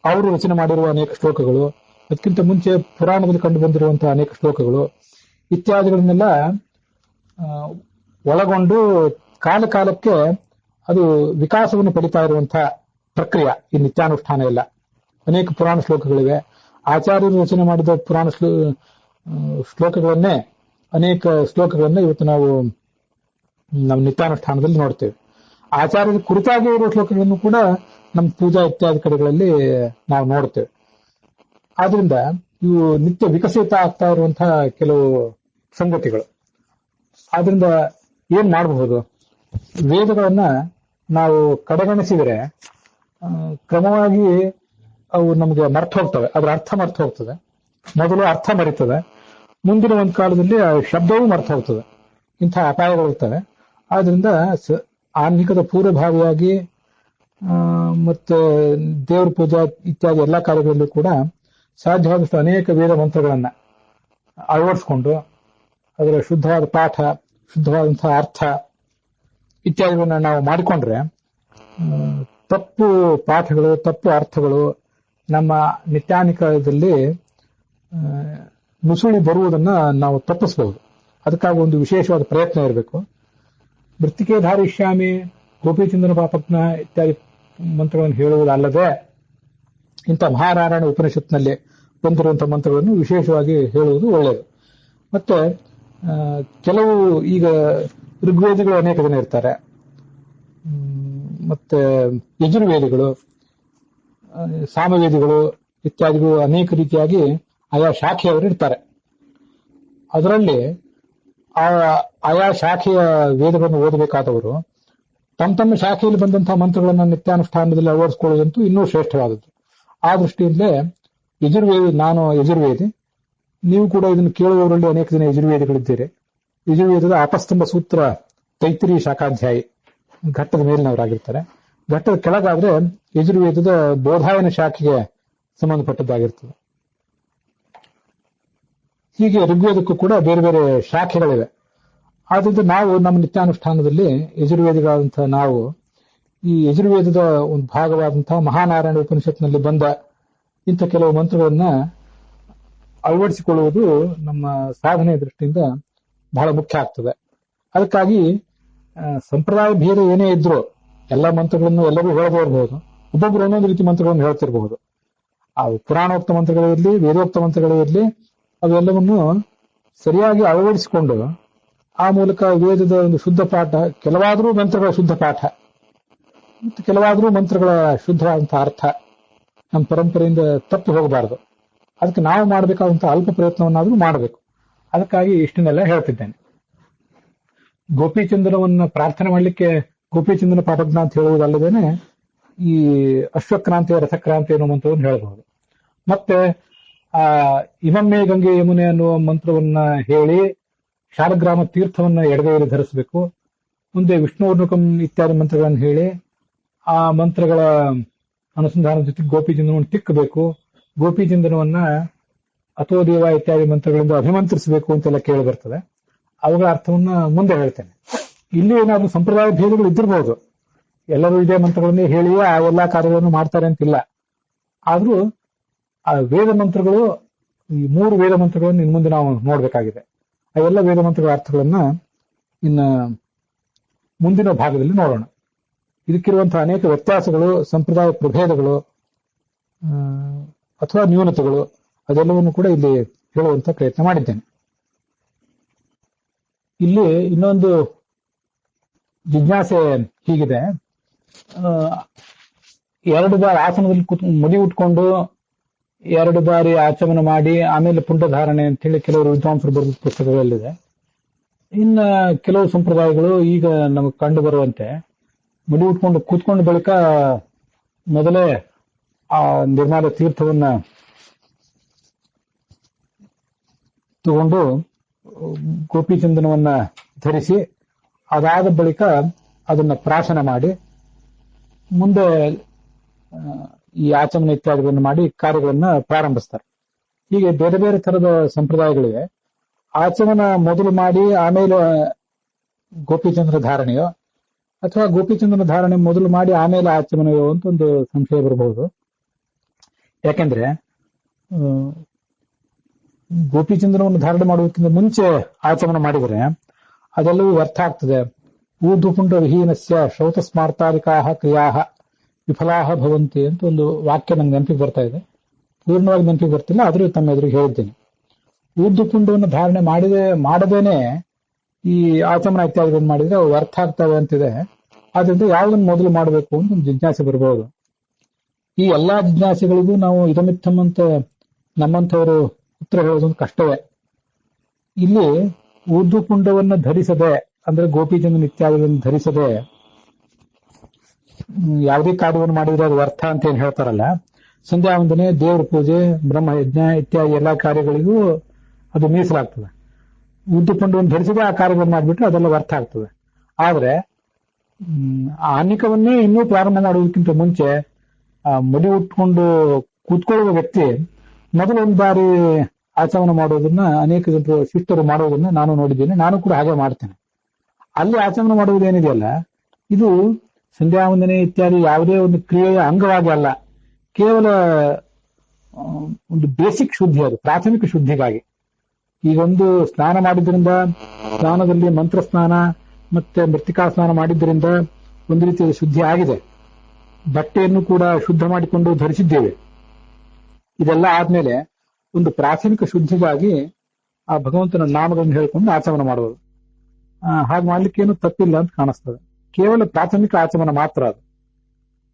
ಅವರು ರಚನೆ ಮಾಡಿರುವ ಅನೇಕ ಶ್ಲೋಕಗಳು, ಅದಕ್ಕಿಂತ ಮುಂಚೆ ಪುರಾಣದಲ್ಲಿ ಕಂಡು ಬಂದಿರುವಂತಹ ಅನೇಕ ಶ್ಲೋಕಗಳು ಇತ್ಯಾದಿಗಳನ್ನೆಲ್ಲ ಒಳಗೊಂಡು ಕಾಲ ಕಾಲಕ್ಕೆ ಅದು ವಿಕಾಸವನ್ನು ಪಡಿತಾ ಇರುವಂತಹ ಪ್ರಕ್ರಿಯೆ ಈ ನಿತ್ಯಾನುಷ್ಠಾನ ಎಲ್ಲ. ಅನೇಕ ಪುರಾಣ ಶ್ಲೋಕಗಳಿವೆ. ಆಚಾರ್ಯರು ರಚನೆ ಮಾಡಿದ ಪುರಾಣ ಶ್ಲೋಕಗಳನ್ನೇ ಅನೇಕ ಶ್ಲೋಕಗಳನ್ನ ಇವತ್ತು ನಾವು ನಮ್ಮ ನಿತ್ಯಾನುಷ್ಠಾನದಲ್ಲಿ ನೋಡ್ತೇವೆ. ಆಚಾರ್ಯರ ಕುರಿತಾಗಿ ಇರುವ ಶ್ಲೋಕಗಳನ್ನು ಕೂಡ ನಮ್ಮ ಪೂಜಾ ಇತ್ಯಾದಿ ಕಡೆಗಳಲ್ಲಿ ನಾವು ನೋಡ್ತೇವೆ. ಆದ್ರಿಂದ ಇವು ನಿತ್ಯ ವಿಕಸಿತ ಆಗ್ತಾ ಇರುವಂತಹ ಕೆಲವು ಸಂಗತಿಗಳು. ಆದ್ರಿಂದ ಏನ್ ಮಾಡಬಹುದು? ವೇದಗಳನ್ನ ನಾವು ಕಡೆಗಣಿಸಿದರೆ ಕ್ರಮವಾಗಿ ಅವು ನಮಗೆ ಮರ್ತು ಹೋಗ್ತವೆ, ಅದರ ಅರ್ಥ ಮರ್ತು ಹೋಗ್ತದೆ. ಮೊದಲು ಅರ್ಥ ಮರೀತದೆ, ಮುಂದಿನ ಒಂದು ಕಾಲದಲ್ಲಿ ಆ ಶಬ್ದವೂ ಮರ್ತು ಹೋಗ್ತದೆ. ಇಂಥ ಅಪಾಯಗಳಿರ್ತವೆ. ಆದ್ರಿಂದ ಆನ್ನಿಕದ ಪೂರ್ವಭಾವಿಯಾಗಿ ಮತ್ತೆ ದೇವ್ರ ಪೂಜಾ ಇತ್ಯಾದಿ ಎಲ್ಲಾ ಕಾರ್ಯಗಳಲ್ಲೂ ಕೂಡ ಸಾಧ್ಯವಾದಷ್ಟು ಅನೇಕ ವೇದ ಮಂತ್ರಗಳನ್ನ ಅಳವಡಿಸಿಕೊಂಡು ಅದರ ಶುದ್ಧವಾದ ಪಾಠ, ಶುದ್ಧವಾದಂತಹ ಅರ್ಥ ಇತ್ಯಾದಿಗಳನ್ನ ನಾವು ಮಾಡಿಕೊಂಡ್ರೆ ತಪ್ಪು ಪಾಠಗಳು, ತಪ್ಪು ಅರ್ಥಗಳು ನಮ್ಮ ನಿತ್ಯಾನಿಕದಲ್ಲಿ ನುಸುಳಿ ಬರುವುದನ್ನ ನಾವು ತಪ್ಪಿಸಬಹುದು. ಅದಕ್ಕಾಗಿ ಒಂದು ವಿಶೇಷವಾದ ಪ್ರಯತ್ನ ಇರಬೇಕು. ಮೃತ್ತಿಕೆ ಧಾರಿಷ್ಯಾಮಿ, ಗೋಪಿಚಂದನ ಪಾಪಜ್ಞ ಇತ್ಯಾದಿ ಮಂತ್ರಗಳನ್ನು ಹೇಳುವುದಲ್ಲದೆ ಇಂಥ ಮಹಾನಾರಾಯಣ ಉಪನಿಷತ್ನಲ್ಲಿ ಬಂದಿರುವಂತಹ ಮಂತ್ರಗಳನ್ನು ವಿಶೇಷವಾಗಿ ಹೇಳುವುದು ಒಳ್ಳೆಯದು. ಮತ್ತೆ ಕೆಲವು ಈಗ ಋಗ್ವೇದಿಗಳು ಅನೇಕ ಜನ ಇರ್ತಾರೆ, ಮತ್ತೆ ಯಜುರ್ವೇದಿಗಳು, ಸಾಮವೇದಿಗಳು ಇತ್ಯಾದಿಗಳು ಅನೇಕ ರೀತಿಯಾಗಿ ಆಯಾ ಶಾಖೆಯವರು ಇರ್ತಾರೆ. ಅದರಲ್ಲಿ ಆಯಾ ಶಾಖೆಯ ವೇದಗಳನ್ನು ಓದಬೇಕಾದವರು ತಮ್ಮ ತಮ್ಮ ಶಾಖೆಯಲ್ಲಿ ಬಂದಂತಹ ಮಂತ್ರಗಳನ್ನು ನಿತ್ಯಾನುಷ್ಠಾನದಲ್ಲಿ ಅಳವಡಿಸಿಕೊಳ್ಳುವುದಂತೂ ಇನ್ನೂ ಶ್ರೇಷ್ಠವಾದದ್ದು. ಆ ದೃಷ್ಟಿಯಿಂದಲೇ ನಾನು ಯಜುರ್ವೇದಿ, ನೀವು ಕೂಡ ಇದನ್ನು ಕೇಳುವವರಲ್ಲಿ ಅನೇಕ ಜನ ಯಜುರ್ವೇದಿಗಳಿದ್ದೀರಿ. ಯಜುರ್ವೇದದ ಅಪಸ್ತಂಭ ಸೂತ್ರ ತೈತ್ರಿ ಶಾಖಾಧ್ಯಾಯಿ ಘಟ್ಟದ ಮೇಲಿನವರಾಗಿರ್ತಾರೆ. ಘಟ್ಟದ ಕೆಳಗಾದ್ರೆ ಯಜುರ್ವೇದದ ಬೋಧಾಯನ ಶಾಖೆಗೆ ಸಂಬಂಧಪಟ್ಟದ್ದಾಗಿರ್ತದೆ. ಹೀಗೆ ಋಗ್ವೇದಕ್ಕೂ ಕೂಡ ಬೇರೆ ಬೇರೆ ಶಾಖೆಗಳಿವೆ. ಆದ್ರಿಂದ ನಾವು ನಮ್ಮ ನಿತ್ಯಾನುಷ್ಠಾನದಲ್ಲಿ ಯಜುರ್ವೇದಿಗಳಾದಂತಹ ನಾವು ಈ ಯಜುರ್ವೇದದ ಒಂದು ಭಾಗವಾದಂತಹ ಮಹಾನಾರಾಯಣ ಉಪನಿಷತ್ನಲ್ಲಿ ಬಂದ ಇಂಥ ಕೆಲವು ಮಂತ್ರಗಳನ್ನ ಅಳವಡಿಸಿಕೊಳ್ಳುವುದು ನಮ್ಮ ಸಾಧನೆಯ ದೃಷ್ಟಿಯಿಂದ ಬಹಳ ಮುಖ್ಯ ಆಗ್ತದೆ. ಅದಕ್ಕಾಗಿ ಸಂಪ್ರದಾಯ ಭೇದ ಏನೇ ಇದ್ರೂ ಎಲ್ಲ ಮಂತ್ರಗಳನ್ನು ಎಲ್ಲರೂ ಹೇಳದೇ ಇರಬಹುದು. ಒಬ್ಬೊಬ್ಬರು ಒಂದೊಂದು ರೀತಿ ಮಂತ್ರಗಳನ್ನು ಹೇಳ್ತಿರಬಹುದು. ಆ ಪುರಾಣೋಕ್ತ ಮಂತ್ರಗಳೇ ಇರಲಿ, ವೇದೋಕ್ತ ಮಂತ್ರಗಳೇ ಇರಲಿ, ಅವೆಲ್ಲವನ್ನು ಸರಿಯಾಗಿ ಅಳವಡಿಸಿಕೊಂಡು ಆ ಮೂಲಕ ವೇದದ ಒಂದು ಶುದ್ಧ ಪಾಠ, ಕೆಲವಾದರೂ ಮಂತ್ರಗಳ ಶುದ್ಧ ಪಾಠ ಮತ್ತು ಕೆಲವಾದರೂ ಮಂತ್ರಗಳ ಶುದ್ಧವಾದಂತಹ ಅರ್ಥ ನಮ್ಮ ಪರಂಪರೆಯಿಂದ ತಪ್ಪಿ ಹೋಗಬಾರದು. ಅದಕ್ಕೆ ನಾವು ಮಾಡಬೇಕಾದಂತಹ ಅಲ್ಪ ಪ್ರಯತ್ನವನ್ನಾದರೂ ಮಾಡಬೇಕು. ಅದಕ್ಕಾಗಿ ಇಷ್ಟನ್ನೆಲ್ಲ ಹೇಳ್ತಿದ್ದೇನೆ. ಗೋಪಿಚಂದನವನ್ನ ಪ್ರಾರ್ಥನೆ ಮಾಡಲಿಕ್ಕೆ ಗೋಪಿಚಂದನ ಪಾಪಜ್ಞ ಅಂತ ಹೇಳುವುದಲ್ಲದೇನೆ ಈ ಅಶ್ವಕ್ರಾಂತಿಯ ರಥಕ್ರಾಂತಿ ಅನ್ನೋ ಮಂತ್ರವನ್ನು ಹೇಳಬಹುದು. ಮತ್ತೆ ಇಮಮ್ಮೆ ಗಂಗೆ ಯಮುನೆ ಅನ್ನುವ ಮಂತ್ರವನ್ನ ಹೇಳಿ ಶಾಲಗ್ರಾಮ ತೀರ್ಥವನ್ನ ಎಡಗೈಯಲ್ಲಿ ಧರಿಸಬೇಕು. ಮುಂದೆ ವಿಷ್ಣುವರ್ಣಕಂ ಇತ್ಯಾದಿ ಮಂತ್ರಗಳನ್ನು ಹೇಳಿ ಆ ಮಂತ್ರಗಳ ಅನುಸಂಧಾನದ ಜೊತೆಗೆ ಗೋಪಿಚಂದನವನ್ನು ತಿಕ್ಕಬೇಕು. ಗೋಪಿಚಂದನವನ್ನ ಅಥೋ ದೇವ ಇತ್ಯಾದಿ ಮಂತ್ರಗಳಿಂದ ಅಭಿಮಂತ್ರಿಸಬೇಕು ಅಂತೆಲ್ಲ ಕೇಳಿ ಬರ್ತದೆ. ಅವುಗಳ ಅರ್ಥವನ್ನ ಮುಂದೆ ಹೇಳ್ತೇನೆ. ಇಲ್ಲಿ ಏನಾದ್ರೂ ಸಂಪ್ರದಾಯ ಭೇದಗಳು ಇದ್ದಿರಬಹುದು. ಎಲ್ಲರೂ ಇದೇ ಮಂತ್ರಗಳನ್ನೇ ಹೇಳಿಯೇ ಆ ಎಲ್ಲಾ ಕಾರ್ಯಗಳನ್ನು ಮಾಡ್ತಾರೆ ಅಂತಿಲ್ಲ. ಆದ್ರೂ ಆ ವೇದ ಮಂತ್ರಗಳು, ಈ 3 ವೇದ ಮಂತ್ರಗಳನ್ನು ಇನ್ನು ಮುಂದೆ ನಾವು ನೋಡ್ಬೇಕಾಗಿದೆ. ಆ ಎಲ್ಲ ವೇದ ಮಂತ್ರಗಳ ಅರ್ಥಗಳನ್ನ ಇನ್ನು ಮುಂದಿನ ಭಾಗದಲ್ಲಿ ನೋಡೋಣ. ಇದಕ್ಕಿರುವಂತಹ ಅನೇಕ ವ್ಯತ್ಯಾಸಗಳು, ಸಂಪ್ರದಾಯ ಪ್ರಭೇದಗಳು ಅಥವಾ ನ್ಯೂನತೆಗಳು ಅದೆಲ್ಲವನ್ನು ಕೂಡ ಇಲ್ಲಿ ಹೇಳುವಂತ ಪ್ರಯತ್ನ ಮಾಡಿದ್ದೇನೆ. ಇಲ್ಲಿ ಇನ್ನೊಂದು ಜಿಜ್ಞಾಸೆ ಹೀಗಿದೆ. 2 ಬಾರಿ ಆಸನದಲ್ಲಿ ಮುಡಿ ಉಟ್ಕೊಂಡು 2 ಬಾರಿ ಆಚಮನ ಮಾಡಿ ಆಮೇಲೆ ಪುಂಡಧಾರಣೆ ಅಂತೇಳಿ ಕೆಲವರು ವಿದ್ವಾಂಸರು ಬರೆದ ಪುಸ್ತಕಗಳಲ್ಲಿದೆ. ಇನ್ನ ಕೆಲವು ಸಂಪ್ರದಾಯಗಳು ಈಗ ನಮಗೆ ಕಂಡು ಬರುವಂತೆ ಮುಡಿ ಉಟ್ಕೊಂಡು ಕೂತ್ಕೊಂಡ ಬಳಿಕ ಮೊದಲೇ ಆ ನಿರ್ಮಾಲ ತೀರ್ಥವನ್ನ ತಗೊಂಡು ಗೋಪಿಚಂದನವನ್ನ ಧರಿಸಿ ಅದಾದ ಬಳಿಕ ಅದನ್ನ ಪ್ರಾಶನ ಮಾಡಿ ಮುಂದೆ ಈ ಆಚಮನ ಇತ್ಯಾದಿಗಳನ್ನು ಮಾಡಿ ಕಾರ್ಯಗಳನ್ನ ಪ್ರಾರಂಭಿಸ್ತಾರೆ. ಹೀಗೆ ಬೇರೆ ಬೇರೆ ತರದ ಸಂಪ್ರದಾಯಗಳಿವೆ. ಆಚಮನ ಮೊದಲು ಮಾಡಿ ಆಮೇಲೆ ಗೋಪಿಚಂದ್ರ ಧಾರಣೆಯೋ ಅಥವಾ ಗೋಪಿಚಂದ್ರನ ಧಾರಣೆ ಮೊದಲು ಮಾಡಿ ಆಮೇಲೆ ಆಚಮನವೋ ಅಂತ ಒಂದು ಸಂಶಯ ಬರಬಹುದು. ಯಾಕೆಂದ್ರೆ ಗೋಪಿಚಂದ್ರವನ್ನು ಧಾರಣೆ ಮಾಡುವುದಕ್ಕಿಂತ ಮುಂಚೆ ಆಚಮನ ಮಾಡಿದರೆ ಅದೆಲ್ಲವೂ ವ್ಯರ್ಥ ಆಗ್ತದೆ. ಊರ್ಧ್ವಪುಂಡ ವಿಹೀನಸ್ಯ ಶ್ರೌತ ಸ್ಮಾರ್ತಾರಿಕಾ ಕ್ರಿಯಾ ವಿಫಲಾಹ ಭವಂತಿ ಅಂತ ಒಂದು ವಾಕ್ಯ ನಂಗೆ ನೆನಪಿಗೆ ಬರ್ತಾ ಇದೆ. ಪೂರ್ಣವಾಗಿ ನೆನಪಿಗೆ ಬರ್ತಿಲ್ಲ, ಆದರೂ ತಮ್ಮ ಎದುರಿಗೆ ಹೇಳಿದ್ದೇನೆ. ಊರ್ಧ್ವಪುಂಡವನ್ನು ಧಾರಣೆ ಮಾಡದೇನೆ ಈ ಆಚಮನ ಇತ್ಯಾದಿಗಳನ್ನು ಮಾಡಿದ್ರೆ ಅವು ವ್ಯರ್ಥ ಆಗ್ತವೆ ಅಂತಿದೆ. ಆದ್ರಿಂದ ಯಾವುದನ್ನು ಮೊದಲು ಮಾಡಬೇಕು ಅಂತ ಒಂದು ಜಿಜ್ಞಾಸೆ ಬರಬಹುದು. ಈ ಎಲ್ಲಾ ಜಿಜ್ಞಾಸೆಗಳಿಗೂ ನಾವು ಇದಮಿತ್ತಂ ಅಂತ ನಮ್ಮಂಥವರು ಉತ್ತರ ಹೇಳೋದೊಂದು ಕಷ್ಟವೇ. ಇಲ್ಲಿ ಊರ್ಧ್ವಪುಂಡವನ್ನು ಧರಿಸದೆ ಅಂದ್ರೆ ಗೋಪಿಚಂದನ ಇತ್ಯಾದಿಗಳನ್ನು ಧರಿಸದೆ ಯಾವುದೇ ಕಾರ್ಯವನ್ನು ಮಾಡಿದ್ರೆ ಅದು ವ್ಯರ್ಥ ಅಂತ ಏನ್ ಹೇಳ್ತಾರಲ್ಲ, ಸಂಧ್ಯಾ ವಂದನೆ, ದೇವ್ರ ಪೂಜೆ, ಬ್ರಹ್ಮಯಜ್ಞ ಇತ್ಯಾದಿ ಎಲ್ಲಾ ಕಾರ್ಯಗಳಿಗೂ ಅದು ಮೀಸಲಾಗ್ತದೆ. ಊರ್ಧ್ವಪುಂಡವನ್ನು ಧರಿಸದೆ ಆ ಕಾರ್ಯಗಳನ್ನು ಮಾಡಿಬಿಟ್ರೆ ಅದೆಲ್ಲ ವ್ಯರ್ಥ ಆಗ್ತದೆ. ಆದ್ರೆ ಆ ಆನಿಕವನ್ನೇ ಇನ್ನೂ ಪ್ರಾರಂಭ ಮಾಡುವುದಕ್ಕಿಂತ ಮುಂಚೆ ಮಡಿ ಉಟ್ಕೊಂಡು ಕೂತ್ಕೊಳ್ಳುವ ವ್ಯಕ್ತಿ ಮೊದಲು ಒಂದು ಬಾರಿ ಆಚಮನ ಮಾಡೋದನ್ನ ಅನೇಕ ಜನರು ಶಿಷ್ಟರು ಮಾಡೋದನ್ನ ನಾನು ನೋಡಿದ್ದೇನೆ. ನಾನು ಕೂಡ ಹಾಗೆ ಮಾಡ್ತೇನೆ. ಅಲ್ಲಿ ಆಚಮನ ಮಾಡುವುದೇನಿದೆಯಲ್ಲ, ಇದು ಸಂಧ್ಯಾ ವಂದನೆ ಇತ್ಯಾದಿ ಯಾವುದೇ ಒಂದು ಕ್ರಿಯೆಯ ಅಂಗವಾಗಿ ಅಲ್ಲ, ಕೇವಲ ಒಂದು ಬೇಸಿಕ್ ಶುದ್ಧಿ, ಅದು ಪ್ರಾಥಮಿಕ ಶುದ್ಧಿಗಾಗಿ. ಈಗೊಂದು ಸ್ನಾನ ಮಾಡಿದ್ರಿಂದ, ಸ್ನಾನದಲ್ಲಿ ಮಂತ್ರ ಸ್ನಾನ ಮತ್ತೆ ಮೃತ್ತಿಕಾ ಸ್ನಾನ ಮಾಡಿದ್ದರಿಂದ ಒಂದು ರೀತಿಯ ಶುದ್ಧಿ ಆಗಿದೆ. ಬಟ್ಟೆಯನ್ನು ಕೂಡ ಶುದ್ಧ ಮಾಡಿಕೊಂಡು ಧರಿಸಿದ್ದೇವೆ. ಇದೆಲ್ಲ ಆದ್ಮೇಲೆ ಒಂದು ಪ್ರಾಥಮಿಕ ಶುದ್ಧಿಗಾಗಿ ಆ ಭಗವಂತನ ನಾಮಗಳನ್ನು ಹೇಳಿಕೊಂಡು ಆಚಮನ ಮಾಡುವುದು. ಹಾಗೆ ಮಾಡ್ಲಿಕ್ಕೇನು ತಪ್ಪಿಲ್ಲ ಅಂತ ಕಾಣಿಸ್ತದೆ. ಕೇವಲ ಪ್ರಾಥಮಿಕ ಆಚಮನ ಮಾತ್ರ ಅದು.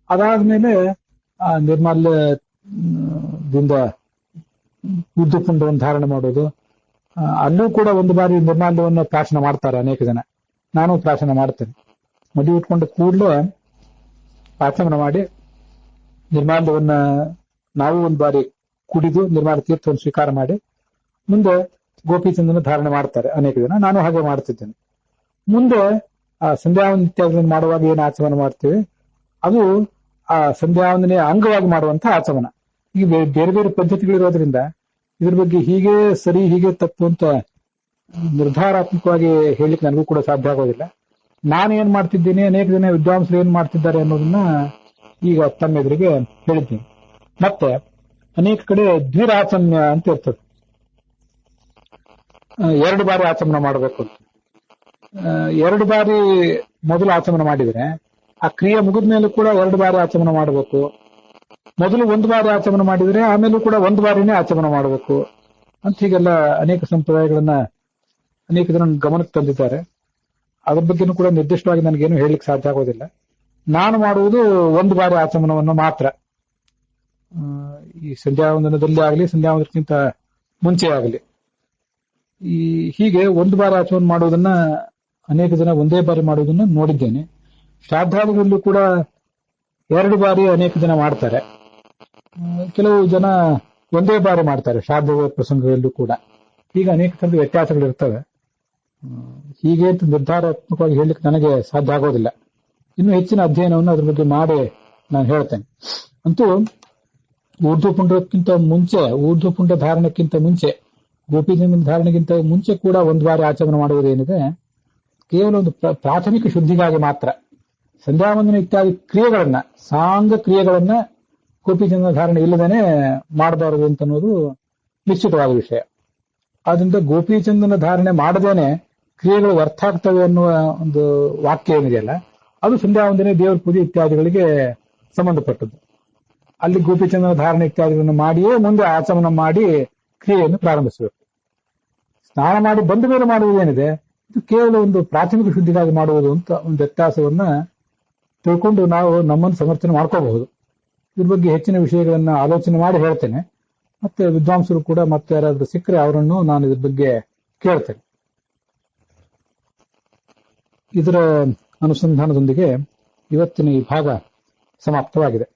ಅದಾದ್ಮೇಲೆ ನಿರ್ಮಾಲ್ಯದಿಂದ ಊರ್ಧ್ವಪುಂಡವನ್ನು ಧಾರಣೆ ಮಾಡೋದು. ಅಲ್ಲೂ ಕೂಡ ಒಂದು ಬಾರಿ ನಿರ್ಮಾಲ್ಯವನ್ನು ಪ್ರಾಶನ ಮಾಡ್ತಾರೆ ಅನೇಕ ಜನ. ನಾನು ಪ್ರಾಶನ ಮಾಡ್ತೇನೆ. ಮಡಿ ಉಟ್ಕೊಂಡ ಕೂಡಲೇ ಆಚಮನ ಮಾಡಿ ನಿರ್ಮಾಲ್ಯವನ್ನ ನಾವು ಒಂದು ಬಾರಿ ಕುಡಿದು ನಿರ್ಮಾಲ ತೀರ್ಥವನ್ನು ಸ್ವೀಕಾರ ಮಾಡಿ ಮುಂದೆ ಗೋಪಿಚಂದನ ಧಾರಣೆ ಮಾಡ್ತಾರೆ ಅನೇಕ ಜನ. ನಾನು ಹಾಗೆ ಮಾಡ್ತಿದ್ದೇನೆ. ಮುಂದೆ ಆ ಸಂಧ್ಯಾವಂದನೆ ಇತ್ಯಾದಿಗಳನ್ನು ಮಾಡುವಾಗ ಏನು ಆಚಮನ ಮಾಡ್ತೀವಿ ಅದು ಆ ಸಂಧ್ಯಾವಂದನೆಯ ಅಂಗವಾಗಿ ಮಾಡುವಂತ ಆಚಮನ. ಈಗ ಬೇರೆ ಬೇರೆ ಪದ್ಧತಿಗಳಿರೋದ್ರಿಂದ ಇದ್ರ ಬಗ್ಗೆ ಹೀಗೆ ಸರಿ ಹೀಗೆ ತಪ್ಪು ಅಂತ ನಿರ್ಧಾರಾತ್ಮಕವಾಗಿ ಹೇಳಲಿಕ್ಕೆ ನನಗೂ ಕೂಡ ಸಾಧ್ಯ ಆಗೋದಿಲ್ಲ. ನಾನು ಏನ್ ಮಾಡ್ತಿದ್ದೀನಿ, ಅನೇಕ ಜನ ವಿದ್ವಾಂಸರು ಏನ್ ಮಾಡ್ತಿದ್ದಾರೆ ಅನ್ನೋದನ್ನ ಈಗ ತಮ್ಮ ಎದುರಿಗೆ ಹೇಳಿದ್ದೀನಿ. ಮತ್ತೆ ಅನೇಕ ಕಡೆ ದ್ವಿರಾಚಮ್ಯ ಅಂತ ಇರ್ತದೆ. 2 ಬಾರಿ ಆಚಮನ ಮಾಡಬೇಕು ಅಂತ. 2 ಬಾರಿ ಮೊದಲು ಆಚಮನ ಮಾಡಿದ್ರೆ ಆ ಕ್ರಿಯೆ ಮುಗಿದ ಮೇಲೂ ಕೂಡ 2 ಬಾರಿ ಆಚಮನ ಮಾಡಬೇಕು. ಮೊದಲು 1 ಬಾರಿ ಆಚಮನ ಮಾಡಿದ್ರೆ ಆಮೇಲೂ ಕೂಡ 1 ಬಾರಿನೇ ಆಚಮನ ಮಾಡಬೇಕು ಅಂತ ಹೀಗೆಲ್ಲ ಅನೇಕ ಸಂಪ್ರದಾಯಗಳನ್ನ ಅನೇಕ ಜನ ಗಮನಕ್ಕೆ ತಂದಿದ್ದಾರೆ. ಅದ್ರ ಬಗ್ಗೆನೂ ಕೂಡ ನಿರ್ದಿಷ್ಟವಾಗಿ ನನಗೇನು ಹೇಳಲಿಕ್ಕೆ ಸಾಧ್ಯ ಆಗೋದಿಲ್ಲ. ನಾನು ಮಾಡುವುದು 1 ಬಾರಿ ಆಚಮನವನ್ನು ಮಾತ್ರ. ಈ ಸಂಧ್ಯಾವಂದನದಲ್ಲಿ ಆಗಲಿ ಸಂಧ್ಯಾವಂದನಕ್ಕಿಂತ ಮುಂಚೆ ಆಗಲಿ ಹೀಗೆ 1 ಬಾರಿ ಆಚಮನ ಮಾಡುವುದನ್ನ ಅನೇಕ ಜನ ಒಂದೇ ಬಾರಿ ಮಾಡುವುದನ್ನ ನೋಡಿದ್ದೇನೆ. ಶ್ರಾದ್ದಾದಿಗಳಲ್ಲೂ ಕೂಡ 2 ಬಾರಿ ಅನೇಕ ಜನ ಮಾಡ್ತಾರೆ. ಕೆಲವು ಜನ ಒಂದೇ ಬಾರಿ ಮಾಡ್ತಾರೆ ಶ್ರಾದ್ದ ಪ್ರಸಂಗದಲ್ಲೂ ಕೂಡ. ಹೀಗೆ ಅನೇಕ ತರದ ವ್ಯತ್ಯಾಸಗಳಿರ್ತವೆ. ಹೀಗೆ ಅಂತ ನಿರ್ಧಾರಾತ್ಮಕವಾಗಿ ಹೇಳಲಿಕ್ಕೆ ನನಗೆ ಸಾಧ್ಯ ಆಗೋದಿಲ್ಲ. ಇನ್ನು ಹೆಚ್ಚಿನ ಅಧ್ಯಯನವನ್ನು ಅದ್ರ ಬಗ್ಗೆ ಮಾಡಿ ನಾನು ಹೇಳ್ತೇನೆ. ಅಂತೂ ಊರ್ಧ್ವಪುಂಡಕ್ಕಿಂತ ಮುಂಚೆ, ಊರ್ಧ್ವಪುಂಡ ಧಾರಣಕ್ಕಿಂತ ಮುಂಚೆ, ಗೋಪಿಚಂದನ ಧಾರಣೆಗಿಂತ ಮುಂಚೆ ಕೂಡ 1 ಬಾರಿ ಆಚಮನ ಮಾಡುವುದೇನಿದೆ ಕೇವಲ ಒಂದು ಪ್ರಾಥಮಿಕ ಶುದ್ಧಿಗಾಗಿ ಮಾತ್ರ. ಸಂಧ್ಯಾವಂದನೆ ಇತ್ಯಾದಿ ಕ್ರಿಯೆಗಳನ್ನ, ಸಾಂಗ ಕ್ರಿಯೆಗಳನ್ನ ಗೋಪಿಚಂದನ ಧಾರಣೆ ಇಲ್ಲದೇನೆ ಮಾಡಬಾರದು ಅಂತ ಅನ್ನೋದು ನಿಶ್ಚಿತವಾದ ವಿಷಯ. ಆದ್ರಿಂದ ಗೋಪಿಚಂದನ ಧಾರಣೆ ಮಾಡದೇನೆ ಕ್ರಿಯೆಗಳು ವ್ಯರ್ಥ ಆಗ್ತವೆ ಅನ್ನುವ ಒಂದು ವಾಕ್ಯ ಏನಿದೆಯಲ್ಲ, ಅದು ಸಂಧ್ಯಾವಂದನೆ, ದೇವರ ಪೂಜೆ ಇತ್ಯಾದಿಗಳಿಗೆ ಸಂಬಂಧಪಟ್ಟದ್ದು. ಅಲ್ಲಿ ಗೋಪಿಚಂದನ ಧಾರಣೆ ಇತ್ಯಾದಿಗಳನ್ನು ಮಾಡಿಯೇ ಮುಂದೆ ಆಚಮನ ಮಾಡಿ ಕ್ರಿಯೆಯನ್ನು ಪ್ರಾರಂಭಿಸಬೇಕು. ಸ್ನಾನ ಮಾಡಿ ಬಂದ ಮೇಲೆ ಮಾಡುವುದೇನಿದೆ ಇದು ಕೇವಲ ಒಂದು ಪ್ರಾಥಮಿಕ ಶುದ್ಧಿಗಾಗಿ ಮಾಡುವುದು ಅಂತ ಒಂದು ವ್ಯತ್ಯಾಸವನ್ನ ತಿಳ್ಕೊಂಡು ನಾವು ನಮ್ಮನ್ನು ಸಮರ್ಥನೆ ಮಾಡ್ಕೋಬಹುದು. ಇದ್ರ ಬಗ್ಗೆ ಹೆಚ್ಚಿನ ವಿಷಯಗಳನ್ನ ಆಲೋಚನೆ ಮಾಡಿ ಹೇಳ್ತೇನೆ. ಮತ್ತೆ ವಿದ್ವಾಂಸರು ಕೂಡ ಮತ್ತೆ ಯಾರಾದ್ರೂ ಸಿಕ್ಕರೆ ಅವರನ್ನು ನಾನು ಇದ್ರ ಬಗ್ಗೆ ಕೇಳ್ತೇನೆ. ಇದರ ಅನುಸಂಧಾನದೊಂದಿಗೆ ಇವತ್ತಿನ ಈ ಭಾಗ ಸಮಾಪ್ತವಾಗಿದೆ.